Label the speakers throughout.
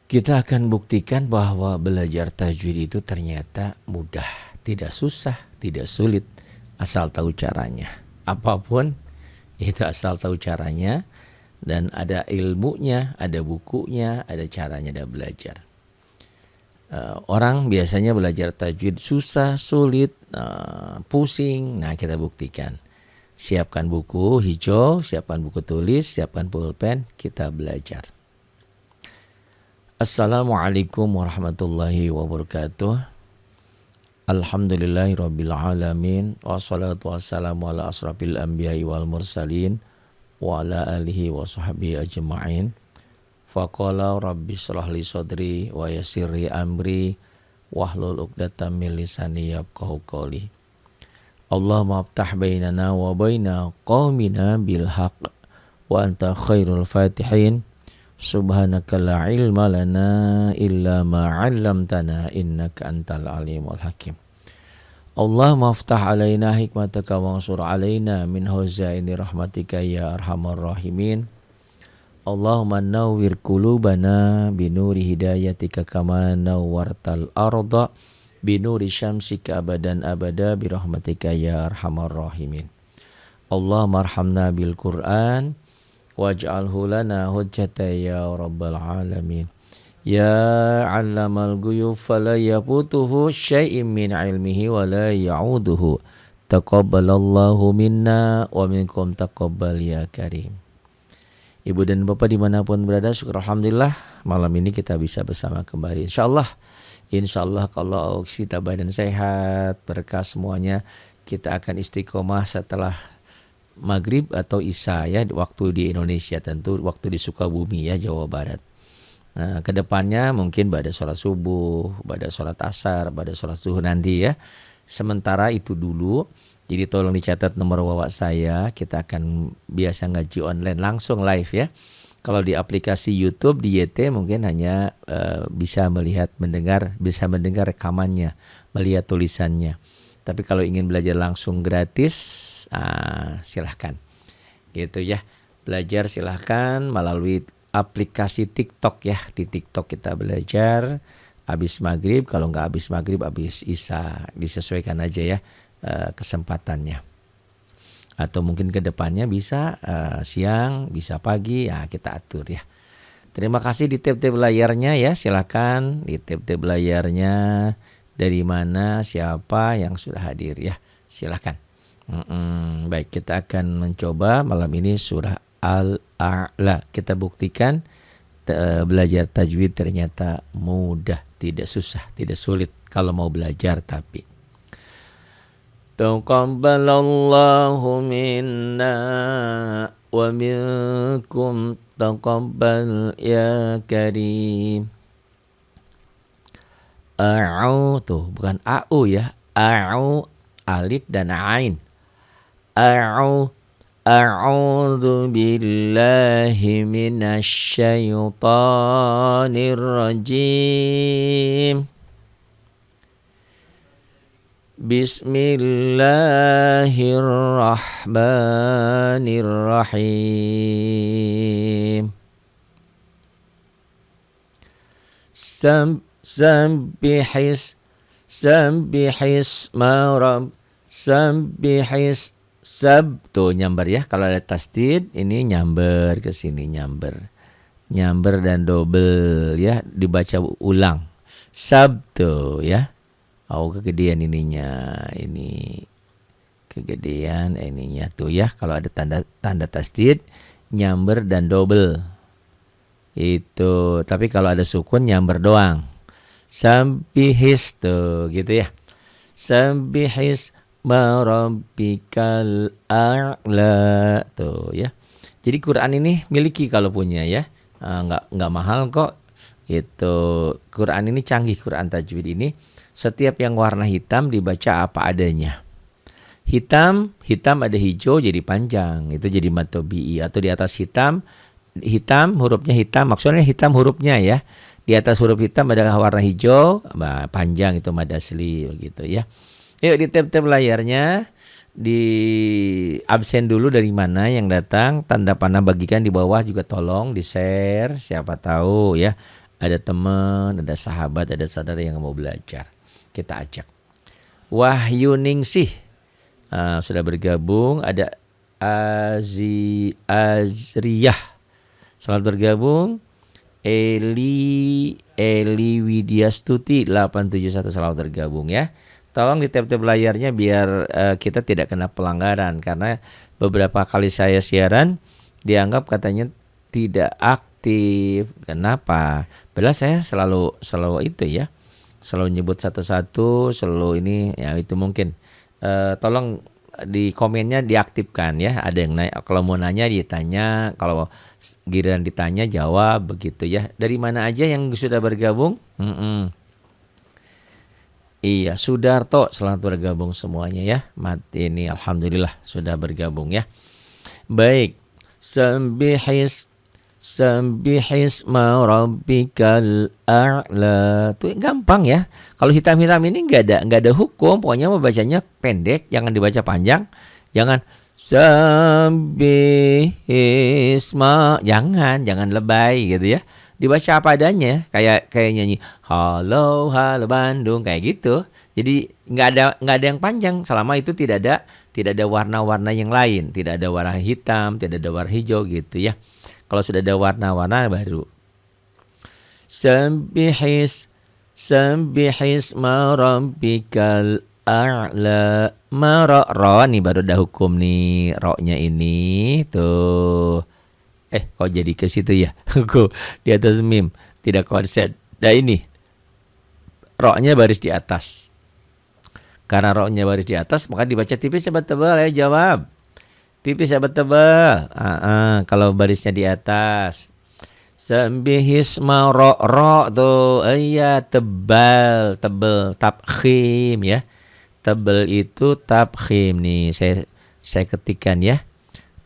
Speaker 1: Kita akan buktikan bahwa belajar tajwid itu ternyata mudah, tidak susah, tidak sulit, asal tahu caranya. Apapun itu asal tahu caranya, dan ada ilmunya, ada bukunya, ada caranya dia belajar. Orang biasanya belajar tajwid susah, sulit, pusing. Nah, kita buktikan. Siapkan buku hijau, siapkan buku tulis, siapkan pulpen, kita belajar. Assalamualaikum warahmatullahi wabarakatuh. Alhamdulillahirabbil alamin, wassalatu wassalamu ala asrafil anbiya'i wal mursalin wa ala alihi wa sahbihi ajma'in. Faqala rabbi shrah li sadri wa yassir li amri wahlul 'uqdatam min lisani yafqahu qawli. Allahumma aftah bainana wa baina qaumina bil haqq wa anta khairul fatihin. Subhanaka la ilma lana illa ma 'allamtana innaka antal alimul hakim. Allahumma aftah alaina hikmataka wansur alaina min huzaini rahmatika ya arhamar rahimin. Allahumma nawwir qulubana binuri hidayatika kama nawwartal arda binuri syamsika abadan abada birahmatika ya arhamar rahimin. Allahumma arhamna bil Qur'an waj'alhu lana hujjatan ya rabbal alamin. Ya 'allamal ghuyub fala yafutuhu syai'un min 'ilmihi wa la ya'uduhu. Taqabbalallahu minna wa minkum taqabbal ya karim. Ibu dan Bapak dimanapun berada, syukur alhamdulillah malam ini kita bisa bersama kembali. Insyaallah kalau kita badan sehat, berkah semuanya, kita akan istiqomah setelah maghrib atau isya ya, waktu di Indonesia, tentu waktu di Sukabumi ya, Jawa Barat. Nah, kedepannya mungkin pada sholat subuh, pada sholat asar, pada sholat zuhur nanti ya. Sementara itu dulu, jadi tolong dicatat nomor WhatsApp saya. Kita akan biasa ngaji online langsung live ya. Kalau di aplikasi YouTube di YT mungkin hanya bisa mendengar rekamannya, melihat tulisannya. Tapi kalau ingin belajar langsung gratis, silahkan gitu ya. Belajar silahkan melalui aplikasi TikTok ya. Di TikTok kita belajar habis maghrib, kalau nggak habis maghrib, habis isya, disesuaikan aja ya kesempatannya. Atau mungkin ke depannya bisa siang, bisa pagi, ya kita atur ya. Terima kasih di tab-tab layarnya ya, silahkan di tab-tab layarnya. Dari mana, siapa yang sudah hadir ya, silahkan. Baik, kita akan mencoba malam ini surah Al-A'la. Kita buktikan belajar tajwid ternyata mudah, tidak susah, tidak sulit kalau mau belajar. Tapi taqabbalallahu minna wa minkum taqabbal ya karim. A'u tuh bukan a'u ya, a'u alif dan ain. A'udzu billahi minasy syaithanir rajim. Bismillahirrahmanirrahim. Sabbihis tuh nyamber ya. Kalau ada tasdid ini nyamber ke sini, nyamber dan double ya, dibaca ulang. Tuh ya. Kegedean ininya, ini kegedean ininya tuh ya. Kalau ada tanda tasdid nyamber dan double. Itu, tapi kalau ada sukun nyamber doang. Sabbihis tuh gitu ya. Sabbihis marabbikal a'la tuh ya. Jadi Quran ini miliki kalau punya ya. Enggak mahal kok. Itu Quran ini canggih, Quran tajwid ini. Setiap yang warna hitam dibaca apa adanya. Hitam ada hijau jadi panjang, itu jadi mad tabi'i. Atau di atas hitam hurufnya hitam, maksudnya hitam hurufnya ya. Di atas huruf hitam ada warna hijau, panjang, itu mad asli begitu ya. Yuk di tab-tab layarnya, di absen dulu dari mana yang datang, tanda panah bagikan di bawah juga tolong di share, siapa tahu ya ada teman, ada sahabat, ada saudara yang mau belajar. Kita ajak. Wahyu Ningsih sudah bergabung. Ada Azriyah, selamat bergabung. Eli Widyastuti 871, selamat bergabung ya. Tolong di tap-tap layarnya biar kita tidak kena pelanggaran, karena beberapa kali saya siaran dianggap katanya tidak aktif. Kenapa? Padahal saya selalu itu ya, selalu nyebut satu-satu, selalu ini ya, itu mungkin tolong di komennya diaktifkan ya. Ada yang nanya, kalau mau nanya ditanya, kalau giliran ditanya jawab, begitu ya. Dari mana aja yang sudah bergabung? Iya, Sudarto, selamat bergabung semuanya ya. Mati ini alhamdulillah sudah bergabung ya. Baik. Sabbihis ma rabbikal a'la. Tuh gampang ya. Kalau hitam-hitam ini enggak ada hukum, pokoknya mau bacanya pendek, jangan dibaca panjang. Jangan sabbihis ma, jangan lebay gitu ya. Dibaca apa adanya, kayak nyanyi halo Bandung kayak gitu. Jadi nggak ada yang panjang selama itu tidak ada warna-warna yang lain, tidak ada warna hitam, tidak ada warna hijau gitu ya. Kalau sudah ada warna-warna baru sabbihis ma rabbikal a'la. Ro nih baru ada hukum nih, ro-nya ini tuh. Kok jadi ke situ ya? Kok di atas mim tidak konsen. Nah ini ro-nya baris di atas. Karena ro-nya baris di atas, maka dibaca tipis sama tebal ya. Jawab tipis sama tebal. Kalau barisnya di atas. Sabbihis ma ro tuh. Iya, tebal tabkhim ya. Tebal itu tabkhim nih. Saya ketikkan ya.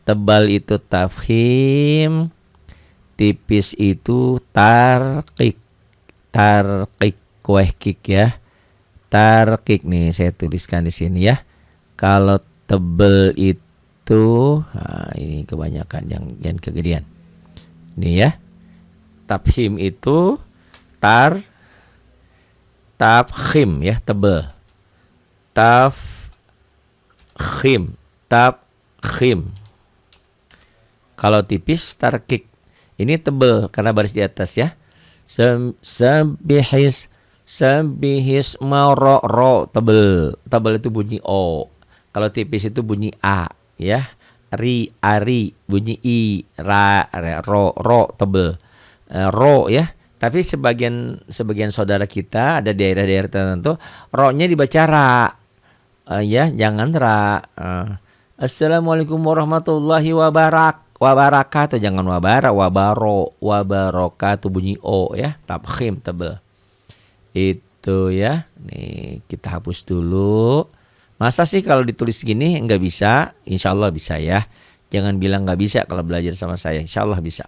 Speaker 1: Tebal itu tafhim, tipis itu tarkik kuehkik ya. Tarkik nih saya tuliskan di sini ya. Kalau tebal itu, ini kebanyakan yang kegedean. Nih ya. Tafhim itu tafhim ya, tebal. Tafhim. Kalau tipis tarkik. Ini tebal karena baris di atas ya. Sabbihis ma ro tebal. Tebal itu bunyi o. Kalau tipis itu bunyi a ya. Ari bunyi i, ro tebal. Ro ya. Tapi sebagian saudara kita ada daerah-daerah tertentu ro-nya dibaca ra. Ya, jangan ra. Assalamualaikum warahmatullahi wabarakatuh, jangan wabarakatuh bunyi o ya, tabkhim tebal. Itu ya. Nih kita hapus dulu. Masa sih kalau ditulis gini nggak bisa? Insya Allah bisa ya. Jangan bilang nggak bisa kalau belajar sama saya. Insya Allah bisa.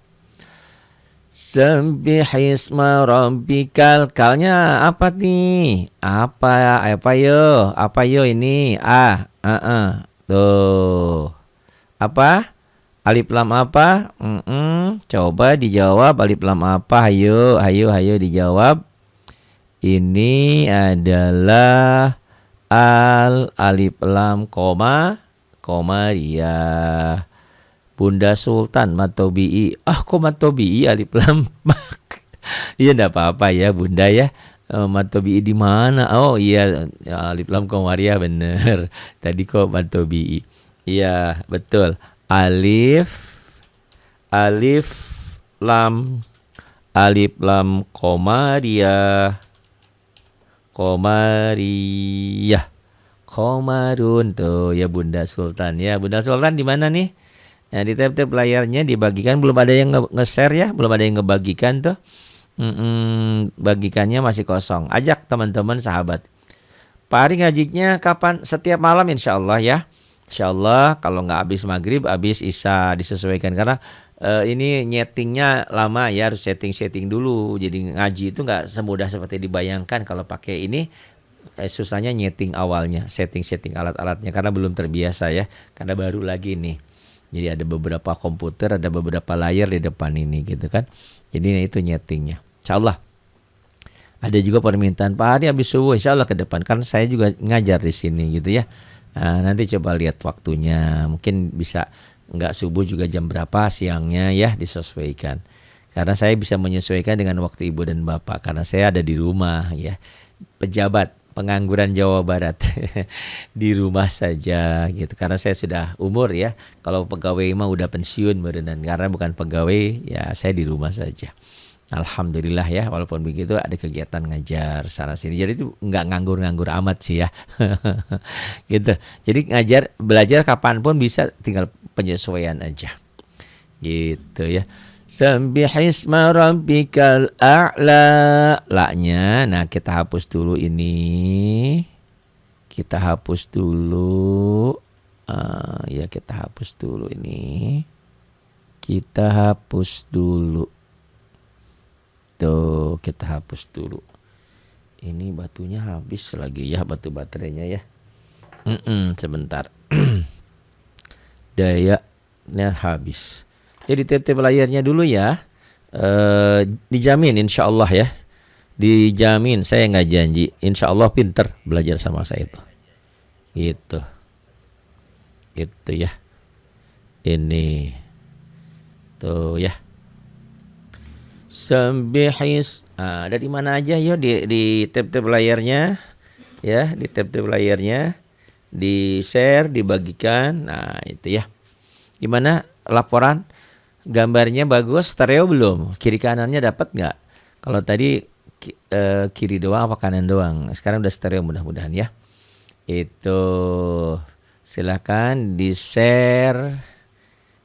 Speaker 1: Sabbihisma rabbikal, kalnya apa nih? Apa yo ini? Tuh. Apa? Alif lam apa? Coba dijawab alif lam apa? Ayo dijawab. Ini adalah alif lam koma dia. Bunda Sultan Matobi'i. Kok Matobi'i alif lam? Iya enggak apa-apa ya Bunda ya. Matobi'i di mana? Oh iya, alif lam komariah bener. Tadi kok Matobi'i. Iya, betul. Alif lam komariah. Komarun tuh ya Bunda Sultan ya. Bunda Sultan di mana nih? Nah, di tab-tab layarnya dibagikan, belum ada yang nge-share ya, belum ada yang ngebagikan tuh. Bagikannya masih kosong. Ajak teman-teman sahabat. Pak Ari ngajiknya kapan? Setiap malam insya Allah ya. Insya Allah kalau nggak habis maghrib, habis isya disesuaikan. Karena ini nyetingnya lama ya, harus setting dulu. Jadi ngaji itu nggak semudah seperti dibayangkan. Kalau pakai ini susahnya nyeting awalnya, setting alat-alatnya. Karena belum terbiasa ya, karena baru lagi nih. Jadi ada beberapa komputer, ada beberapa layar di depan ini gitu kan. Jadi itu nyetingnya. Insyaallah. Ada juga permintaan Pak Hari habis subuh, insyaallah ke depan kan saya juga ngajar di sini gitu ya. Nanti coba lihat waktunya, mungkin bisa nggak subuh juga jam berapa siangnya ya disesuaikan. Karena saya bisa menyesuaikan dengan waktu ibu dan bapak karena saya ada di rumah ya. Pejabat pengangguran Jawa Barat di rumah saja gitu karena saya sudah umur ya. Kalau pegawai mah udah pensiun berenang karena bukan pegawai ya saya di rumah saja. Alhamdulillah ya, walaupun begitu ada kegiatan ngajar sana sini. Jadi itu nggak nganggur-nganggur amat sih ya. Gitu. Jadi belajar kapanpun bisa, tinggal penyesuaian aja. Gitu ya. Sabbihisma rabbikal a'la. La-nya, nah kita hapus dulu ini. Kita hapus dulu. Ya kita hapus dulu ini. Kita hapus dulu. Tuh, kita hapus dulu. Ini batunya habis lagi ya, batu baterainya ya. Sebentar. Dayanya habis. Jadi tip-tip layarnya dulu ya. Dijamin insya Allah ya. Dijamin, saya nggak janji. Insya Allah pinter belajar sama saya itu. Gitu. Itu ya. Ini. Tuh ya. Sabbihis. Dari mana aja yo di tab-tab layarnya ya, di tab-tab layarnya, di share, dibagikan. Nah, itu ya. Gimana laporan? Gambarnya bagus, stereo belum? Kiri kanannya dapat nggak? Kalau tadi kiri doang apa kanan doang? Sekarang udah stereo mudah-mudahan ya. Itu silakan di share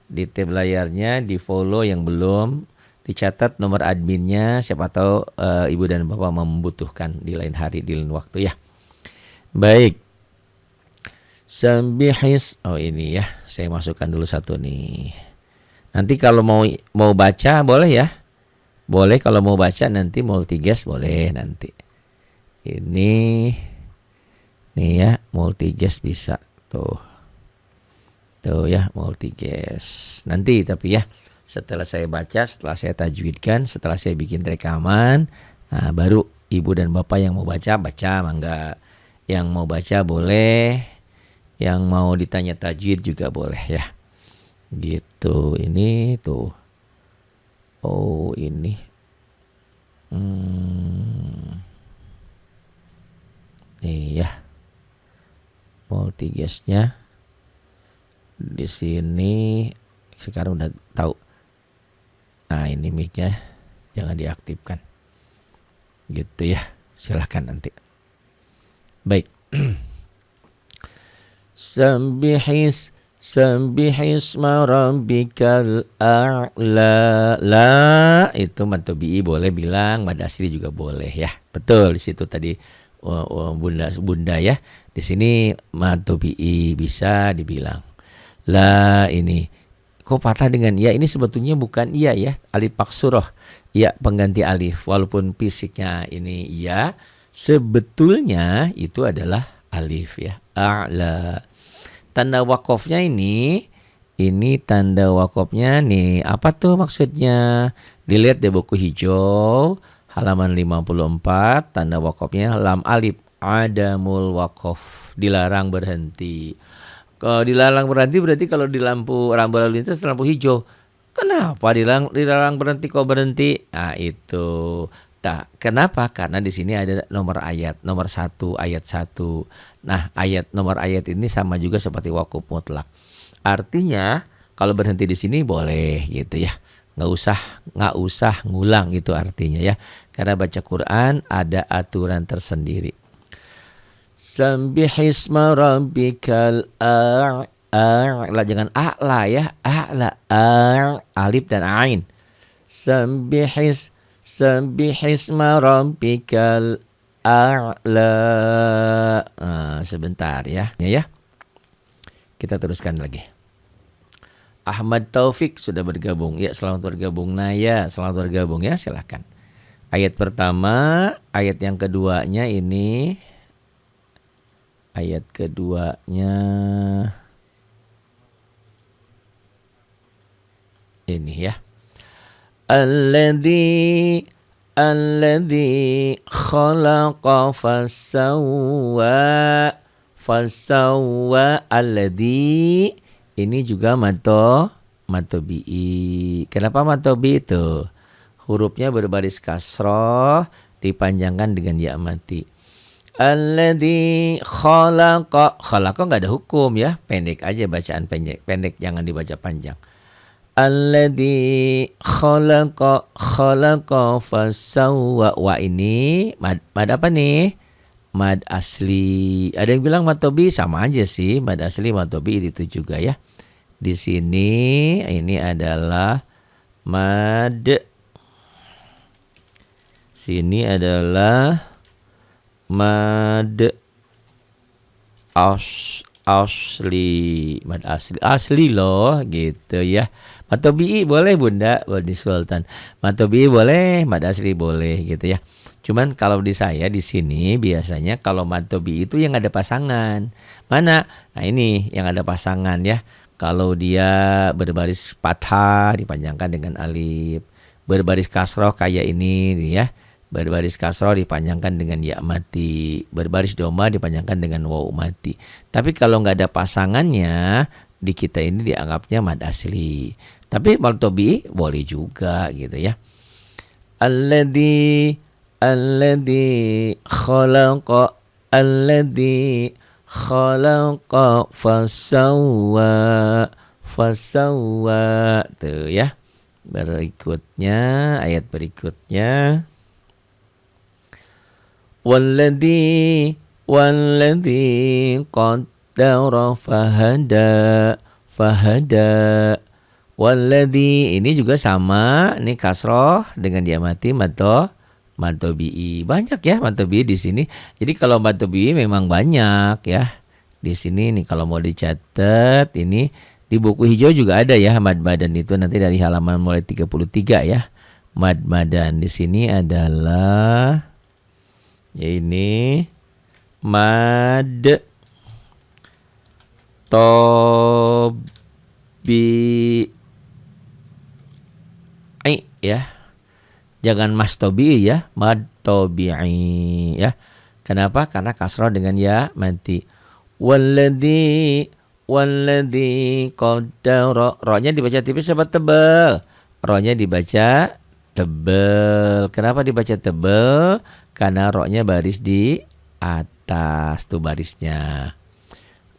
Speaker 1: di tab layarnya, di follow yang belum, dicatat nomor adminnya, siapa tahu ibu dan bapak membutuhkan di lain hari, di lain waktu ya. Baik. Sabbihis. Oh ini ya, saya masukkan dulu satu nih. Nanti kalau mau baca boleh ya. Boleh kalau mau baca nanti multigas boleh nanti. Ini nih ya, multigas bisa tuh. Tuh ya, multigas. Nanti tapi ya setelah saya baca, setelah saya tajwidkan, setelah saya bikin rekaman, nah baru ibu dan bapak yang mau baca mangga. Yang mau baca boleh, yang mau ditanya tajwid juga boleh ya. Gitu, ini tuh. Oh, ini. Iya. Multigasnya di sini sekarang udah tahu. Nah, ini mic-nya jangan diaktifkan. Gitu ya. Silahkan nanti. Baik. Sabbihisma rabbikal a'la. La itu mad tabi'i boleh bilang, mad asli juga boleh ya. Betul di situ tadi bunda ya. Di sini mad tabi'i bisa dibilang. La ini kok patah dengan ya, ini sebetulnya bukan iya ya, alif maksurah. Ya pengganti alif walaupun fisiknya ini ya, sebetulnya itu adalah alif ya. A'la. Tanda wakofnya ini tanda wakofnya nih, apa tuh maksudnya? Dilihat di buku hijau halaman 54, tanda wakofnya lam alif, adamul wakof, dilarang berhenti. Kalau dilarang berhenti berarti kalau di lampu lalu lintas lampu hijau. Kenapa dilarang berhenti kok berhenti? Nah, itu. Kenapa? Karena di sini ada nomor ayat, nomor 1, ayat 1. Nah, nomor ayat ini sama juga seperti wakuf mutlak. Artinya kalau berhenti di sini boleh gitu ya. Nggak usah ngulang itu artinya ya. Karena baca Quran ada aturan tersendiri. Sabbihisma rabbikal a'la, jangan a'la ya. A'la, alif dan ain. Sabbihisma rabbikal a'la. Sebentar ya. Kita teruskan lagi. Ahmad Taufik sudah bergabung. Ya, selamat bergabung. Naya, selamat bergabung ya, silakan. Ayat pertama, ayat yang keduanya ini. Ayat keduanya ini ya. Alladzi Alladzi khalaqa fasawwa. Fasawwa. Alladzi. Ini juga matobi'i. Kenapa matobi itu? Hurufnya berbaris kasroh dipanjangkan dengan ya mati. Alladzi khalaqa. Khalaqa enggak ada hukum ya. Pendek aja bacaan pendek, jangan dibaca panjang. Alladzi khalaqa fasawwa. Wa ini mad apa nih? Mad asli. Ada yang bilang matobi, sama aja sih. Mad asli matobi itu juga ya. Di sini ini adalah mad. Sini adalah mad asli. Mad asli loh gitu ya. Matobi boleh Bunda Budi Sultan. Matobi boleh, mad asli boleh gitu ya. Cuman kalau di saya di sini biasanya kalau matobi itu yang ada pasangan. Mana? Nah ini yang ada pasangan ya. Kalau dia berbaris fathah dipanjangkan dengan alif. Berbaris kasroh kayak ini ya. Berbaris kasroh dipanjangkan dengan ya mati. Berbaris doma dipanjangkan dengan waw mati. Tapi kalau nggak ada pasangannya, di kita ini dianggapnya mad asli. Tapi matobi boleh juga gitu ya. Alladzi khalaqa. Alladzi khalaqa fasawwa. Fasawwa. Tuh ya. Berikutnya, ayat berikutnya. Walladzi qaddara fahada. Walladzi ini juga sama, ini kasroh dengan dia mati matobi'i. Banyak ya matobi'i di sini. Jadi kalau matobi'i memang banyak ya. Di sini nih kalau mau dicatat ini di buku hijau juga ada ya mad madan itu nanti dari halaman mulai 33 ya. Mad madan di sini adalah ya ini mad tobi ya. Jangan mas tobi ya, mad tobi'i ya. Kenapa? Karena kasroh dengan ya mati. Walladzi qaddara. Ro-nya dibaca tipis apa tebal? Ro-nya dibaca tebal. Kenapa dibaca tebal? Karena ro-nya baris di atas tuh barisnya.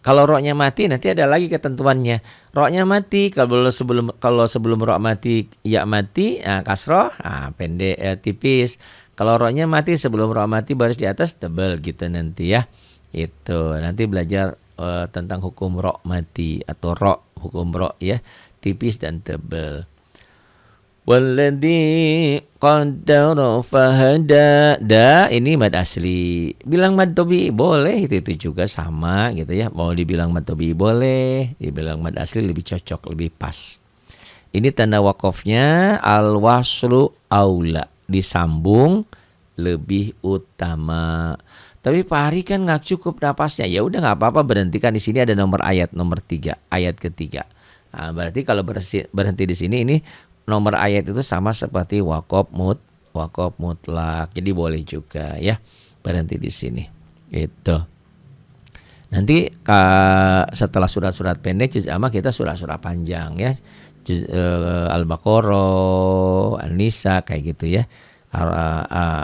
Speaker 1: Kalau ro-nya mati nanti ada lagi ketentuannya. Ro-nya mati kalau sebelum ro mati ya mati, nah kasroh, pendek tipis. Kalau ro-nya mati sebelum ro mati baris di atas tebal gitu nanti ya. Itu nanti belajar tentang hukum ro mati atau hukum ro ya, tipis dan tebal. Walladzi qaddara fahada. Ini mad asli. Bilang mad tobi boleh, itu juga sama gitu ya. Mau dibilang mad tobi boleh, dibilang mad asli lebih cocok, lebih pas. Ini tanda wakofnya al waslu aula, disambung lebih utama. Tapi Pak Hari kan nggak cukup napasnya. Ya udah nggak apa-apa, berhentikan di sini ada nomor ayat nomor 3, ayat ketiga. Nah, berarti kalau berhenti di sini ini nomor ayat itu sama seperti wakof mutlak. Jadi boleh juga ya berhenti di sini. Itu. Nanti setelah surat-surat pendek juz amma kita surat-surat panjang ya. Al-Baqarah, An-Nisa kayak gitu ya.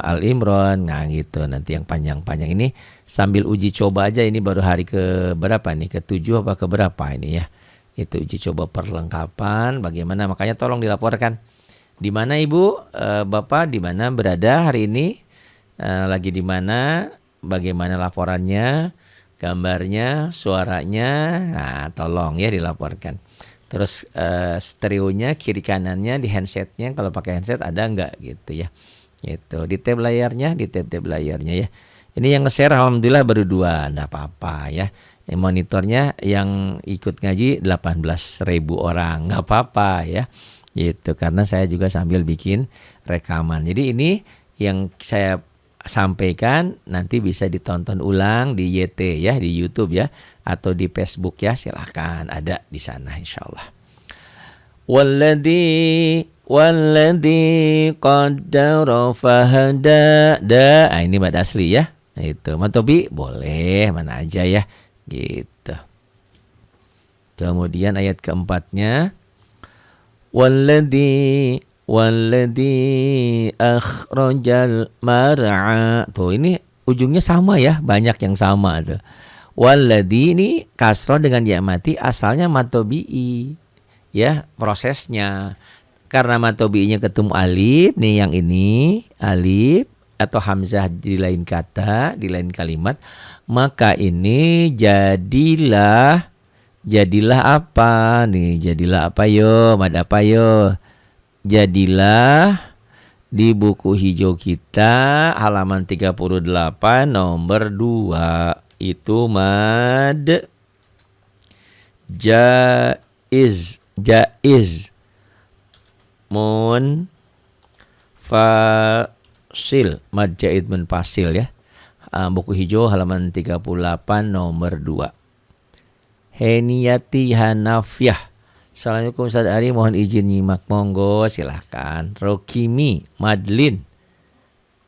Speaker 1: Al-Imran, nah gitu. Nanti yang panjang-panjang ini sambil uji coba aja. Ini baru hari ke berapa nih? Ke-7 apa ke berapa ini ya? Itu uji coba perlengkapan bagaimana, makanya tolong dilaporkan. Di mana Ibu, Bapak di mana berada hari ini? Lagi di mana? Bagaimana laporannya? Gambarnya, suaranya? Nah, tolong ya dilaporkan. Terus stereonya kiri kanannya di handsetnya, kalau pakai handset ada enggak gitu ya. Itu di tab layarnya, di tab layarnya ya. Ini yang nge-share alhamdulillah baru 2, enggak apa-apa ya. Monitornya yang ikut ngaji 18.000 orang, nggak apa-apa ya. Gitu, karena saya juga sambil bikin rekaman. Jadi ini yang saya sampaikan nanti bisa ditonton ulang di YT ya, di YouTube ya, atau di Facebook ya, silahkan ada di sana insyaallah. Walladzi Walladzi qaddara fahada. Ini mad asli ya. Itu matobi boleh mana aja ya. Gitu. Kemudian ayat keempatnya walladzi akhrajal mar'a. Tuh ini ujungnya sama ya, banyak yang sama tuh. Walladzi ini kasroh dengan ya mati asalnya matobi'i. Ya, prosesnya. Karena matobi'inya ketemu alif, nih yang ini alif atau hamzah di lain kata, di lain kalimat, maka ini jadilah apa nih? Jadilah apa yo? Mad apa yo? Jadilah di buku hijau kita halaman 38 nomor 2 itu mad jaiz munfasil, mad jaiz munfasil ya. Buku hijau halaman 38 nomor 2. Heniyati Hanafiyah. Assalamualaikum Ustaz Ari, mohon izin nyimak, monggo silahkan. Rokimi Madlin.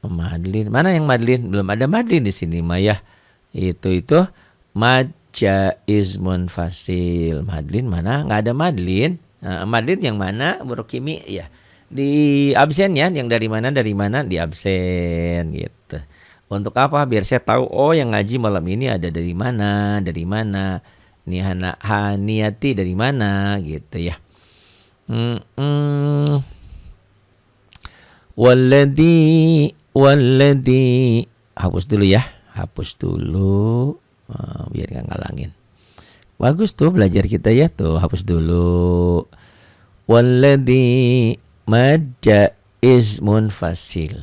Speaker 1: Mana yang Madlin? Belum ada Madlin di sini Maya. Itu mad jaiz munfasil. Madlin mana? Nggak ada Madlin. Madlin yang mana? Rokimi ya. Di absen ya, yang dari mana di absen gitu. Untuk apa? Biar saya tahu yang ngaji malam ini ada dari mana. Ini Haniyati dari mana gitu ya. Walladzi hapus dulu ya. Biar gak ngalangin. Bagus tuh belajar kita ya tuh, hapus dulu. Walladzi madja ismun fasil.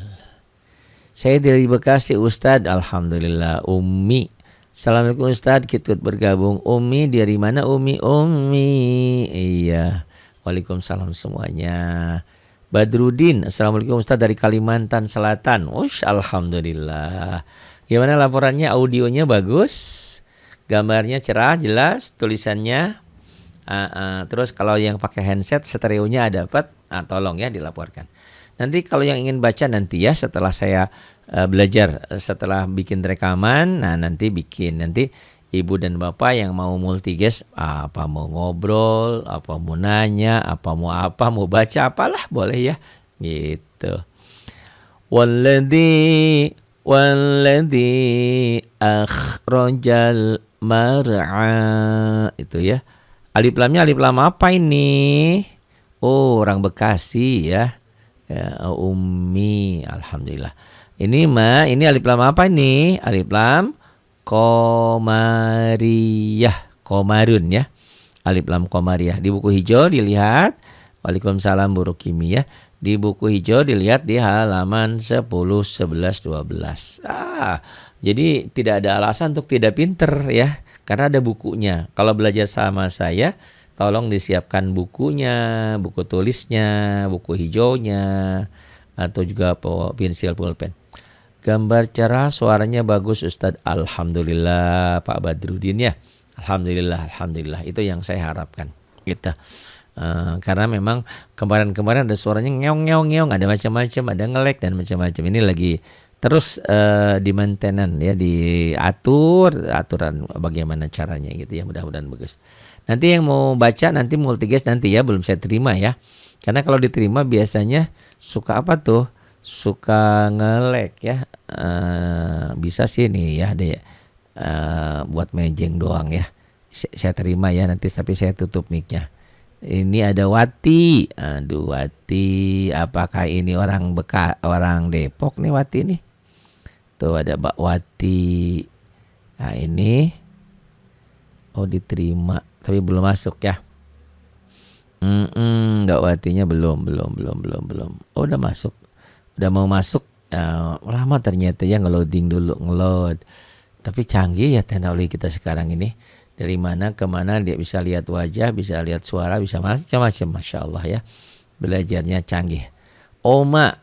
Speaker 1: Saya dari Bekasi Ustadz, alhamdulillah. Ummi. Assalamualaikum Ustaz, kita bergabung. Umi dari mana Umi? Iya. Waalaikumsalam semuanya. Badrudin, Assalamualaikum Ustaz dari Kalimantan Selatan. Alhamdulillah. Gimana laporannya? Audionya bagus? Gambarnya cerah, jelas? Tulisannya? Terus kalau yang pakai handset, stereonya dapat? Tolong ya dilaporkan. Nanti kalau yang ingin baca nanti ya setelah saya belajar, setelah bikin rekaman, nanti ibu dan bapak yang mau multigest, apa mau ngobrol, apa mau nanya, mau baca apalah boleh ya gitu. Walladzi akhrajal mar'a, itu ya. Alif lamnya alif lam apa ini? Orang Bekasi ya. Ummi, alhamdulillah. Ini alif lam apa ini? Alif lam Qamariyah, Qamarun ya. Alif lam Qamariyah. Di buku hijau dilihat. Waalaikumsalam Bu Rukimi ya. Di buku hijau dilihat di halaman 10, 11, 12. Jadi tidak ada alasan untuk tidak pinter ya. Karena ada bukunya. Kalau belajar sama saya, tolong disiapkan bukunya, buku tulisnya, buku hijaunya, atau juga pensil pulpen. Gambar cerah, suaranya bagus Ustadz. Alhamdulillah Pak Badrudin ya. Alhamdulillah. Itu yang saya harapkan. Gitu. Karena memang kemarin ada suaranya ngeong, ada macam-macam, ada ngelek dan macam-macam. Ini lagi terus di maintenance ya, aturan bagaimana caranya gitu ya. Mudah-mudahan bagus. Nanti yang mau baca nanti multigest nanti ya, belum saya terima ya. Karena kalau diterima biasanya suka apa tuh? Suka ngelek ya. Bisa sih nih ya deh. Buat mejeng doang ya. Saya terima ya nanti, tapi saya tutup mic-nya. Ini ada Wati. Aduh Wati, apakah ini orang Depok nih Wati nih? Tuh ada Mbak Wati. Nah ini diterima tapi belum masuk ya. Mbak Watinya belum. Udah masuk. Udah mau masuk. Lama ternyata ya ngeloading dulu, Tapi canggih ya teknologi kita sekarang ini. Dari mana ke mana dia bisa lihat wajah, bisa lihat suara, bisa macam-macam. Masya Allah ya. Belajarnya canggih. Oma.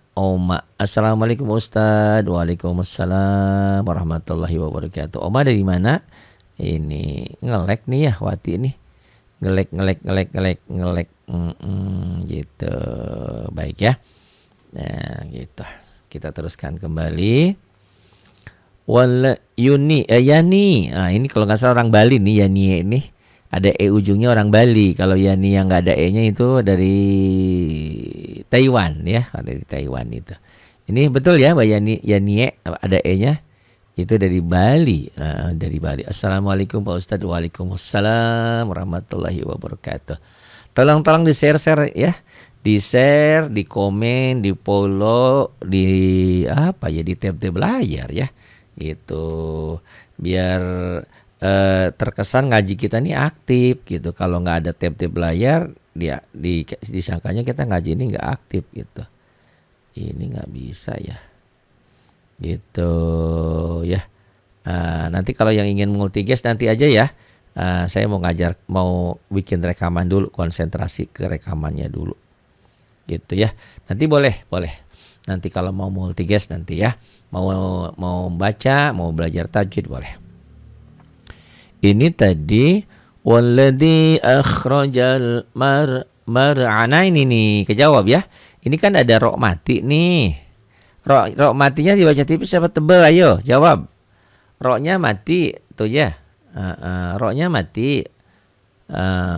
Speaker 1: Assalamualaikum Ustadz. Waalaikumsalam warahmatullahi wabarakatuh. Oma dari mana? Ini ngelek nih ya Wati ini. Ngelek Gitu. Baik ya. Nah, gitu. Kita teruskan kembali. Wal yuni yani. Nah, ini kalau nggak salah orang Bali nih, yani ini. Ada e ujungnya orang Bali. Kalau yani yang nggak ada e-nya itu dari Taiwan ya, dari Taiwan itu. Ini betul ya, Mbak Yani, yani ada e-nya. Itu dari Bali, dari Bali. Assalamualaikum Pak Ustadz. Waalaikumsalam warahmatullahi wabarakatuh. Tolong di-share ya. Di-share, di komen, di follow, di apa ya, di tab-tab layar ya. Gitu. Biar terkesan ngaji kita ini aktif gitu. Kalau nggak ada tab-tab layar, disangkanya kita ngaji ini nggak aktif gitu. Ini nggak bisa ya. Gitu ya. Nanti kalau yang ingin multigas nanti aja ya. Saya mau bikin rekaman dulu, konsentrasi ke rekamannya dulu. Gitu ya. Nanti boleh. Nanti kalau mau multigas nanti ya. Mau baca, mau belajar tajwid boleh. Ini tadi walladzi akhrajal mar'ana ini nih, kejawab ya. Ini kan ada ro mati nih. Ro matinya dibaca tipis apa tebal? Ayo jawab. Ro-nya mati tuh ya. Ro-nya mati.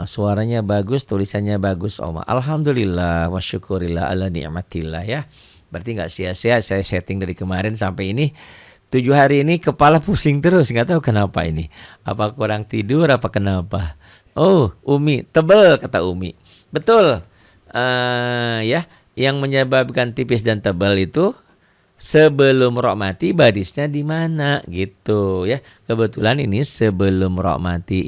Speaker 1: Suaranya bagus, tulisannya bagus. Alhamdulillah wa syukurillah ala ni'matillah ya. Berarti nggak sia-sia saya setting dari kemarin sampai ini. 7 hari ini kepala pusing terus, nggak tahu kenapa ini. Apa kurang tidur, apa kenapa? Oh, Umi, tebal kata Umi. Betul. Ya, yang menyebabkan tipis dan tebal itu sebelum ro mati barisnya di mana gitu ya. Kebetulan ini sebelum ro mati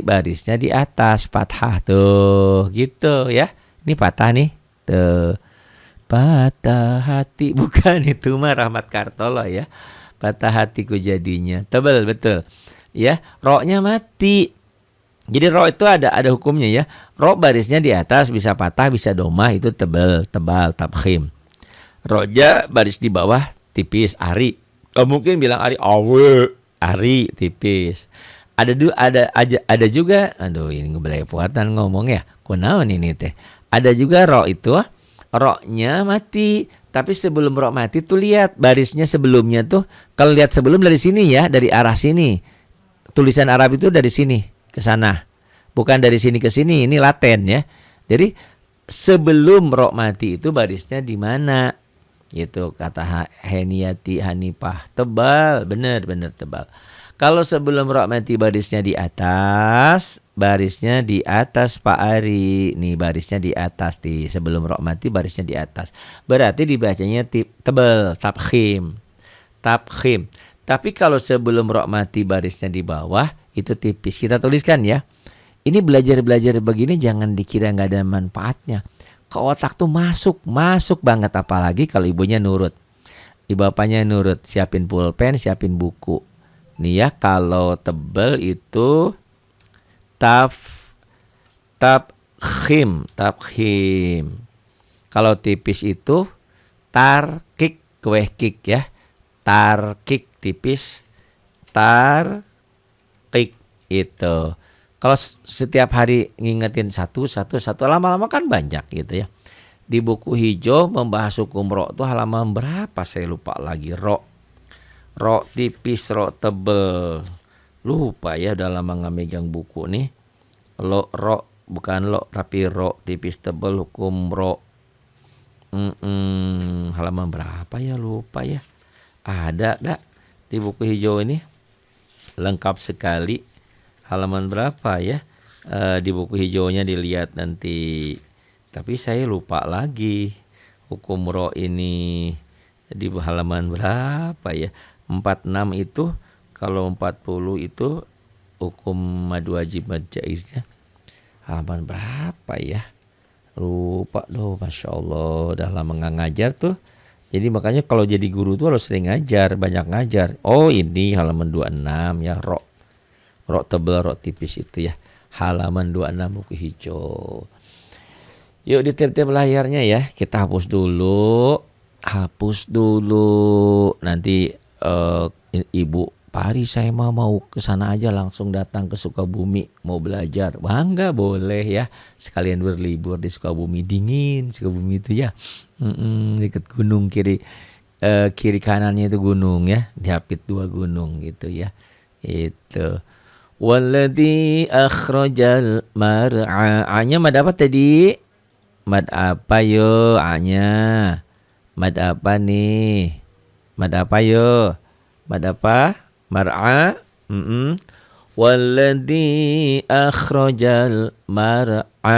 Speaker 1: barisnya di atas fathah tuh gitu ya. Ini patah nih tuh. Patah hati, bukan itu mah Rahmat Kartolo ya. Patah hatiku jadinya. Tebal betul. Ya, ro-nya mati. Jadi ro itu ada hukumnya ya. Ro barisnya di atas bisa patah, bisa domah, itu tebal, tabkhim. Roja baris di bawah tipis, ari. Mungkin bilang ari awe, ari tipis. Ada juga, aduh ini belepotan ngomong ya. Kunaon ini teh. Ada juga ro itu ro-nya mati, tapi sebelum ro mati tuh lihat barisnya sebelumnya tuh. Kalau lihat sebelum dari sini ya, dari arah sini. Tulisan Arab itu dari sini ke sana. Bukan dari sini ke sini, ini laten ya. Jadi sebelum ro mati itu barisnya di mana? Gitu kata Heniyati Hanifah. Tebal, benar tebal. Kalau sebelum ro mati barisnya di atas Pak Ari. Nih barisnya di atas sebelum ro mati barisnya di atas. Berarti dibacanya tebal, tabkhim. Tapi kalau sebelum ro mati barisnya di bawah itu tipis. Kita tuliskan ya. Ini belajar begini jangan dikira nggak ada manfaatnya. Ke otak tuh masuk banget, apalagi kalau ibunya nurut. Bapaknya nurut, siapin pulpen, siapin buku. Nih ya, kalau tebal itu tabkhim. Kalau tipis itu tarkik, kuehkik ya. Tarkik tipis, tarkik itu. Kalau setiap hari ngingetin satu lama-lama kan banyak gitu ya. Di buku hijau membahas hukum ro itu halaman berapa saya lupa lagi. Ro tipis, ro tebel. Lupa ya, udah lama nggak megang buku nih. Ro bukan lo tapi ro tipis tebel hukum ro. Halaman berapa ya, lupa ya. Ada di buku hijau ini lengkap sekali. Halaman berapa ya? Di buku hijaunya dilihat nanti. Tapi saya lupa lagi hukum ro ini di halaman berapa ya? 46 itu, kalau 40 itu hukum mad wajib mad jaiznya. Halaman berapa ya? Lupa loh, Masya Allah. Udah lama nggak ngajar tuh. Jadi makanya kalau jadi guru tuh harus sering ngajar, banyak ngajar. Oh ini halaman 26 ya, ro tebal, ro tipis itu ya. Halaman 26 buku hijau. Yuk di tab-tab layarnya ya. Kita hapus dulu. Nanti ibu Pak Ari saya mau ke sana aja, langsung datang ke Sukabumi mau belajar. Bangga, boleh ya. Sekalian berlibur di Sukabumi, dingin Sukabumi itu ya. Dekat gunung kiri kanannya itu gunung ya. Dihapit 2 gunung gitu ya. Itu. Walladzi akhrajal mar'a. A-nya mad apa tadi? Mad apa yo A-nya? Mad apa nih? Mad apa yo? Mad apa? Mar'a. Walladzi akhrajal mar'a.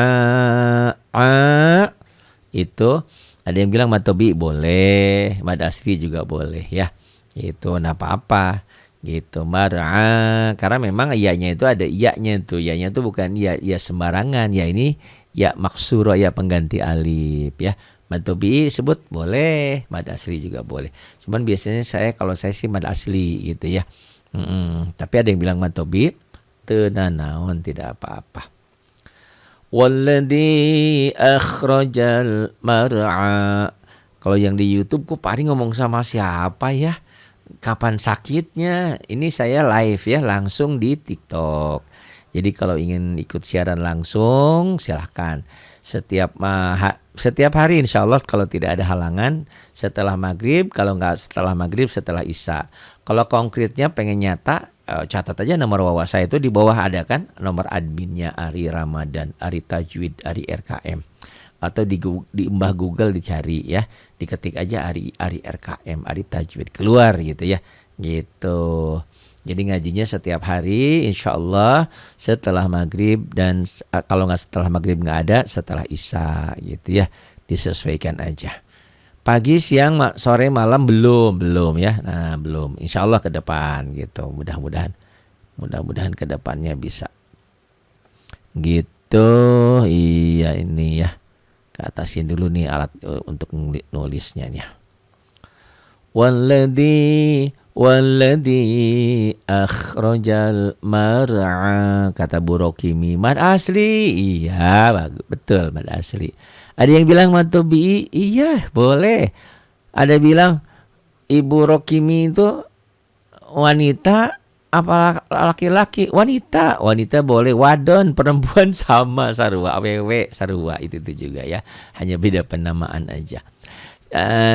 Speaker 1: Itu ada yang bilang mad tobi boleh, mad asli juga boleh ya. Itu enggak apa-apa. Gitu mar'a, karena memang iyanya itu ada iyanya tuh. Iyanya tuh bukan iya sembarangan. Ya ini ya maksuro, ya pengganti alif ya. Mad tobi sebut boleh, mad asli juga boleh. Cuman biasanya kalau saya sih mad asli gitu ya. Tapi ada yang bilang mad tobi, teu nanaon, tidak apa-apa. Walladzi akhrajal mar'a. Kalau yang di YouTube kok Pak Ari ngomong sama siapa ya? Kapan sakitnya? Ini saya live ya, langsung di TikTok. Jadi kalau ingin ikut siaran langsung silahkan. Setiap hari insya Allah kalau tidak ada halangan setelah maghrib. Kalau nggak setelah maghrib, setelah isya. Kalau konkretnya pengen nyata, catat aja nomor WhatsApp saya itu di bawah ada kan, nomor adminnya Ari Ramadan, Ari Tajwid, Ari RKM. Atau di mbah Google dicari ya, diketik aja Ari RKM, Ari Tajwid, keluar gitu ya. Gitu. Jadi ngajinya setiap hari insya Allah setelah maghrib, dan kalau nggak setelah maghrib nggak ada, setelah isya gitu ya. Disesuaikan aja. Pagi, siang, sore, malam belum ya. Nah belum. Insya Allah ke depan gitu. Mudah-mudahan ke depannya bisa. Gitu. Iya ini ya. Keatasin dulu nih alat untuk nulisnya nih. Walladzi akhrajal mar'a, kata Bu Rokimi, mad asli. Iya, betul mad asli. Ada yang bilang mad tobi, iya boleh. Ada bilang Ibu Rokimi itu wanita apa laki-laki? Wanita boleh, wadon perempuan sama, sarua, awewe sarua, itu juga ya. Hanya beda penamaan aja.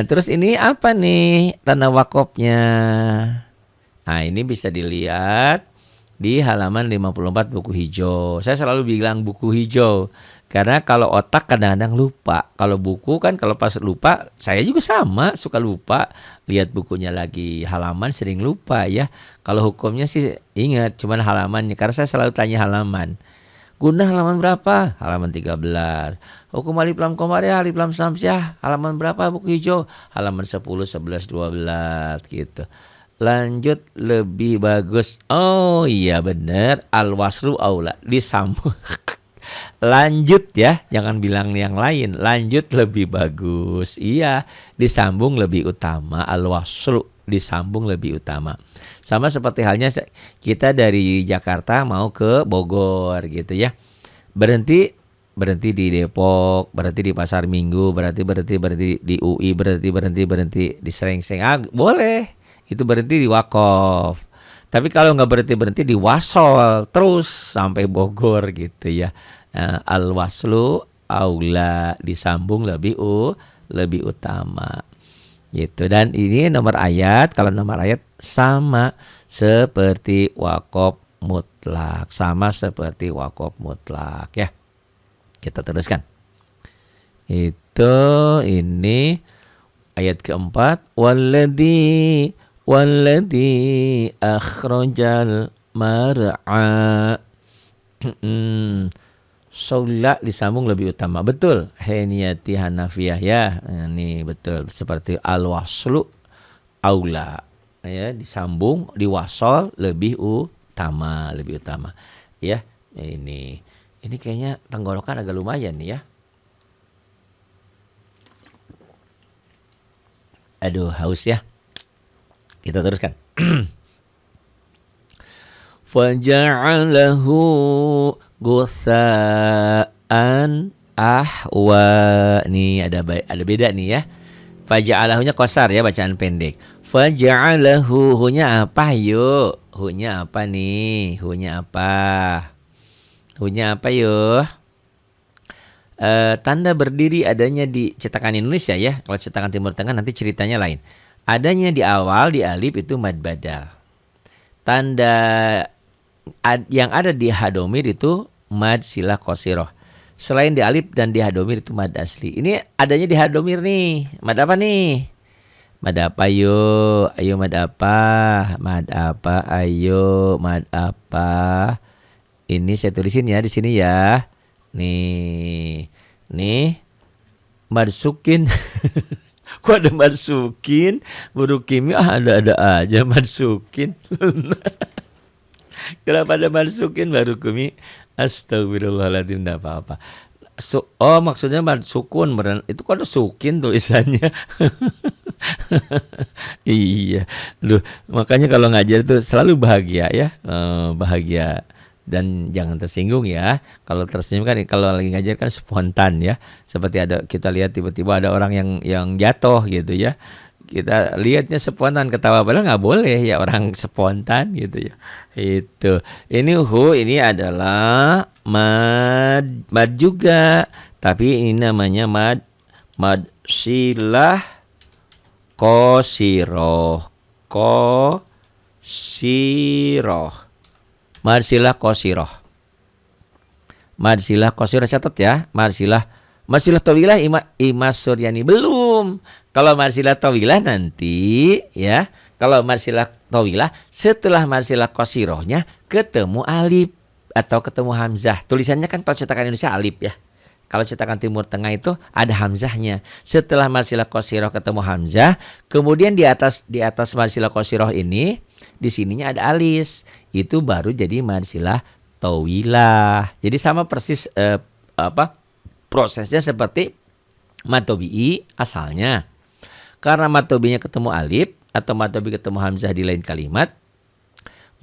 Speaker 1: Terus ini apa nih tanda wakofnya? Nah ini bisa dilihat di halaman 54 buku hijau. Saya selalu bilang buku hijau karena kalau otak kadang-kadang lupa. Kalau buku kan kalau pas lupa, saya juga sama suka lupa. Lihat bukunya lagi, halaman sering lupa ya. Kalau hukumnya sih ingat, cuman halamannya karena saya selalu tanya halaman. Guna halaman berapa? Halaman 13. Hukum alif lam komariah, alif lam samsiah, halaman berapa buku hijau? Halaman 10, 11, 12 gitu. Lanjut lebih bagus. Oh iya benar, al-waslu aula, disambung. Lanjut ya, jangan bilang yang lain. Lanjut lebih bagus. Iya, disambung lebih utama. Al-waslu, disambung lebih utama. Sama seperti halnya kita dari Jakarta mau ke Bogor gitu ya. Berhenti di Depok, berhenti di Pasar Minggu, berhenti di UI, berhenti di Srengseng. Boleh. Itu berhenti di Wakof. Tapi kalau nggak berhenti di Wasol terus sampai Bogor gitu ya. Al-waslu aula, disambung lebih utama. Gitu. Dan ini nomor ayat, kalau nomor ayat sama seperti wakof mutlak, ya. Kita teruskan. Itu ini ayat keempat, walladzi akhrajal mar'a. Sholat disambung lebih utama. Betul. Heniyati Hanafiyah ya. Ini betul. Seperti al-waslu aula. Ya, disambung, diwasol lebih utama. Ya, ini kayaknya tenggorokan agak lumayan nih ya. Aduh, haus ya. Kita teruskan. Faja'alahu gutsaan ahwa. Nih ada beda nih ya. Faja'alahunya qasar ya, bacaan pendek. Faja'alahu, hunya apa yuk? Hunya apa nih? Hunya apa? Hunya apa yuk? Tanda berdiri adanya di cetakan Indonesia ya. Kalau cetakan Timur Tengah nanti ceritanya lain. Adanya di awal di alif itu mad badal. Tanda yang ada di hadomir itu mad silah qasiroh. Selain di alif dan di hadomir itu mad asli. Ini adanya di hadomir nih. Mad apa nih? Mad apa yuk? Ayo mad apa? Mad apa? Ayo mad apa? Ini saya tulisin ya di sini ya. Nih marsukin. Kok ada marsukin? Buruk kimia ada aja marsukin. Kenapa ada marsukin baru kumi? Astagfirullahaladzim, enggak apa-apa. Oh maksudnya marsukun, itu kok ada sukin tulisannya. Iya, loh, makanya kalau ngajar itu selalu bahagia ya, bahagia. Dan jangan tersinggung ya. Kalau tersinggung kan kalau lagi ngajar kan spontan ya. Seperti ada kita lihat tiba-tiba ada orang yang jatuh gitu ya. Kita lihatnya spontan ketawa, padahal nggak boleh ya orang spontan gitu ya. Itu. Ini adalah mad juga. Tapi ini namanya mad silah qasiroh. Marsilah qasiroh. Marsilah qasiroh, catat ya. Marsilah tawilah Imas Suryani belum. Kalau marsilah tawilah nanti ya. Kalau marsilah tawilah setelah marsilah qasirohnya ketemu alif atau ketemu hamzah. Tulisannya kan kalau cetakan Indonesia alif ya. Kalau cetakan Timur Tengah itu ada hamzahnya. Setelah marsilah qasiroh ketemu hamzah, kemudian di atas marsilah qasiroh ini di sininya ada alis. Itu baru jadi marsilah tawilah. Jadi sama persis prosesnya seperti mad tabi'i asalnya. Karena mad tabi'inya ketemu alif atau mad tabi'i ketemu hamzah di lain kalimat,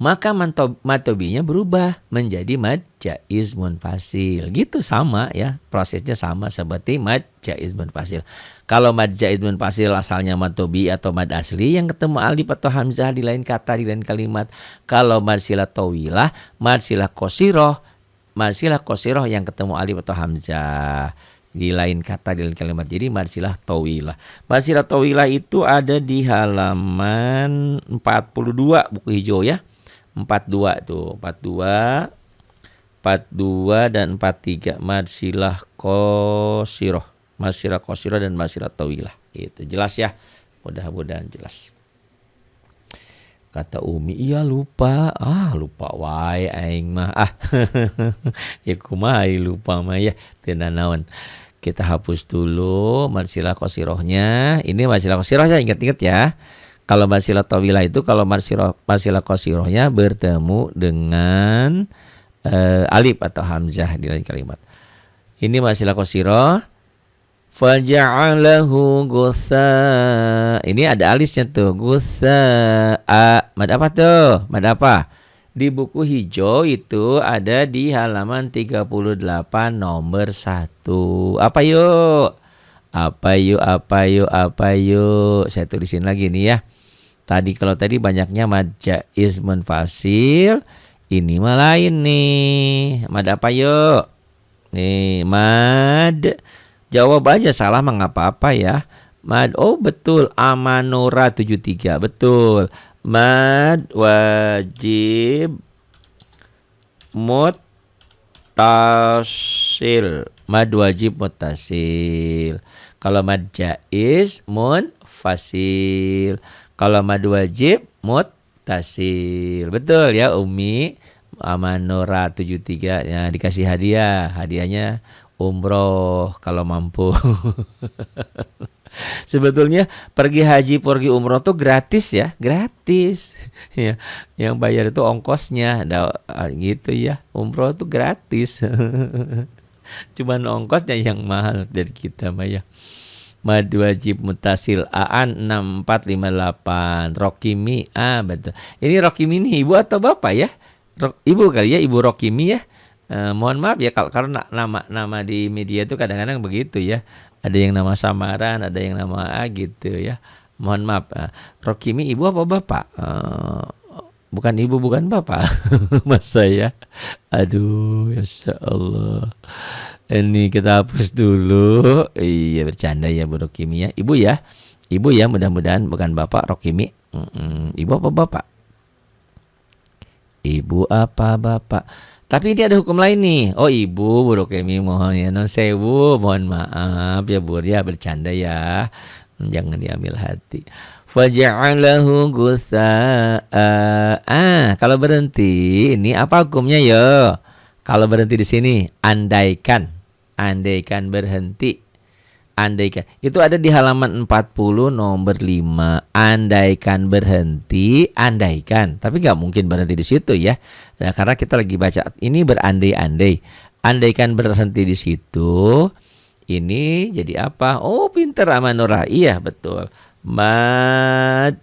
Speaker 1: maka mad tabi'inya berubah menjadi mad jaiz munfasil. Gitu sama ya, prosesnya sama seperti mad jaiz munfasil. Kalau mad jaiz munfasil asalnya mad tabi'i atau mad asli yang ketemu alif atau hamzah di lain kata di lain kalimat. Kalau marsilah tawilah, marsilah qasiroh yang ketemu alif atau hamzah di lain kata di lain kalimat. Jadi marsilah tawilah. Marsilah tawilah itu ada di halaman 42 buku hijau ya. 42 tuh, 42 dan 43 marsilah qasiroh. Marsilah qasiroh dan marsilah tawilah. Itu jelas ya. Mudah-mudahan jelas. Kata Umi, iya lupa. Lupa wae aing mah. Ya kumaha lupa mah ya. Teu naon. Kita hapus dulu marsilah qasirohnya. Ini marsilah qasirohnya, ingat-ingat ya. Kalau marsilah tawilah itu kalau marsilah qasirohnya bertemu dengan alif atau hamzah di lain kalimat. Ini marsilah qasiroh. Faja'alahu gutha. Ini ada alisnya tuh. Gutha. Mad apa tuh? Mad apa? Di buku hijau itu ada di halaman 38 nomor 1. Apa yuk? Saya tulisin lagi nih ya. Kalau tadi banyaknya mad jaiz munfasil, ini mah lain nih. Mad apa yuk? Nih, mad. Jawab aja salah mah enggak apa-apa ya. Mad, betul, Amanora 73, betul. Mad wajib muttasil. Mad wajib muttasil. Kalau mad jaiz munfasil. Kalau mad wajib muttasil. Betul ya Umi. Amanora 73 ya, dikasih hadiah. Hadiahnya umroh kalau mampu. Sebetulnya pergi haji, pergi umroh tuh gratis ya, gratis. Ya, yang bayar itu ongkosnya, gitu ya. Umroh tuh gratis. Cuman ongkosnya yang mahal dari kita mah ya. Mad wajib mutasil Aan 6458 Rokimi. Betul. Ini Rokimi ini ibu atau bapak ya? Ibu kali ya, Ibu Rokimi ya. Mohon maaf ya karena nama di media itu kadang-kadang begitu ya. Ada yang nama samaran, ada yang nama A gitu ya. Mohon maaf. Rokimi ibu apa bapak? Bukan ibu, bukan bapak. Mas saya. Aduh, Masya Allah. Ini kita hapus dulu. Iya, bercanda ya Bu Rokimi ya. Ibu ya. Ibu ya, mudah-mudahan bukan bapak Rokimi. Ibu apa bapak? Ibu apa bapak? Tapi ini ada hukum lain nih. Oh ibu, Bu Rokimi mohon ya non sewu, mohon maaf ya Bu ya, bercanda ya. Jangan diambil hati. Faja'alahu ghusa'a. Kalau berhenti ini apa hukumnya yo? Kalau berhenti di sini, andaikan berhenti. Andaikan. Itu ada di halaman 40 nomor 5. Andaikan berhenti, andaikan. Tapi nggak mungkin berhenti di situ ya. Nah, karena kita lagi baca ini berandai-andai. Andaikan berhenti di situ, ini jadi apa? Oh, pinter Amanurah. Iya, betul. Mad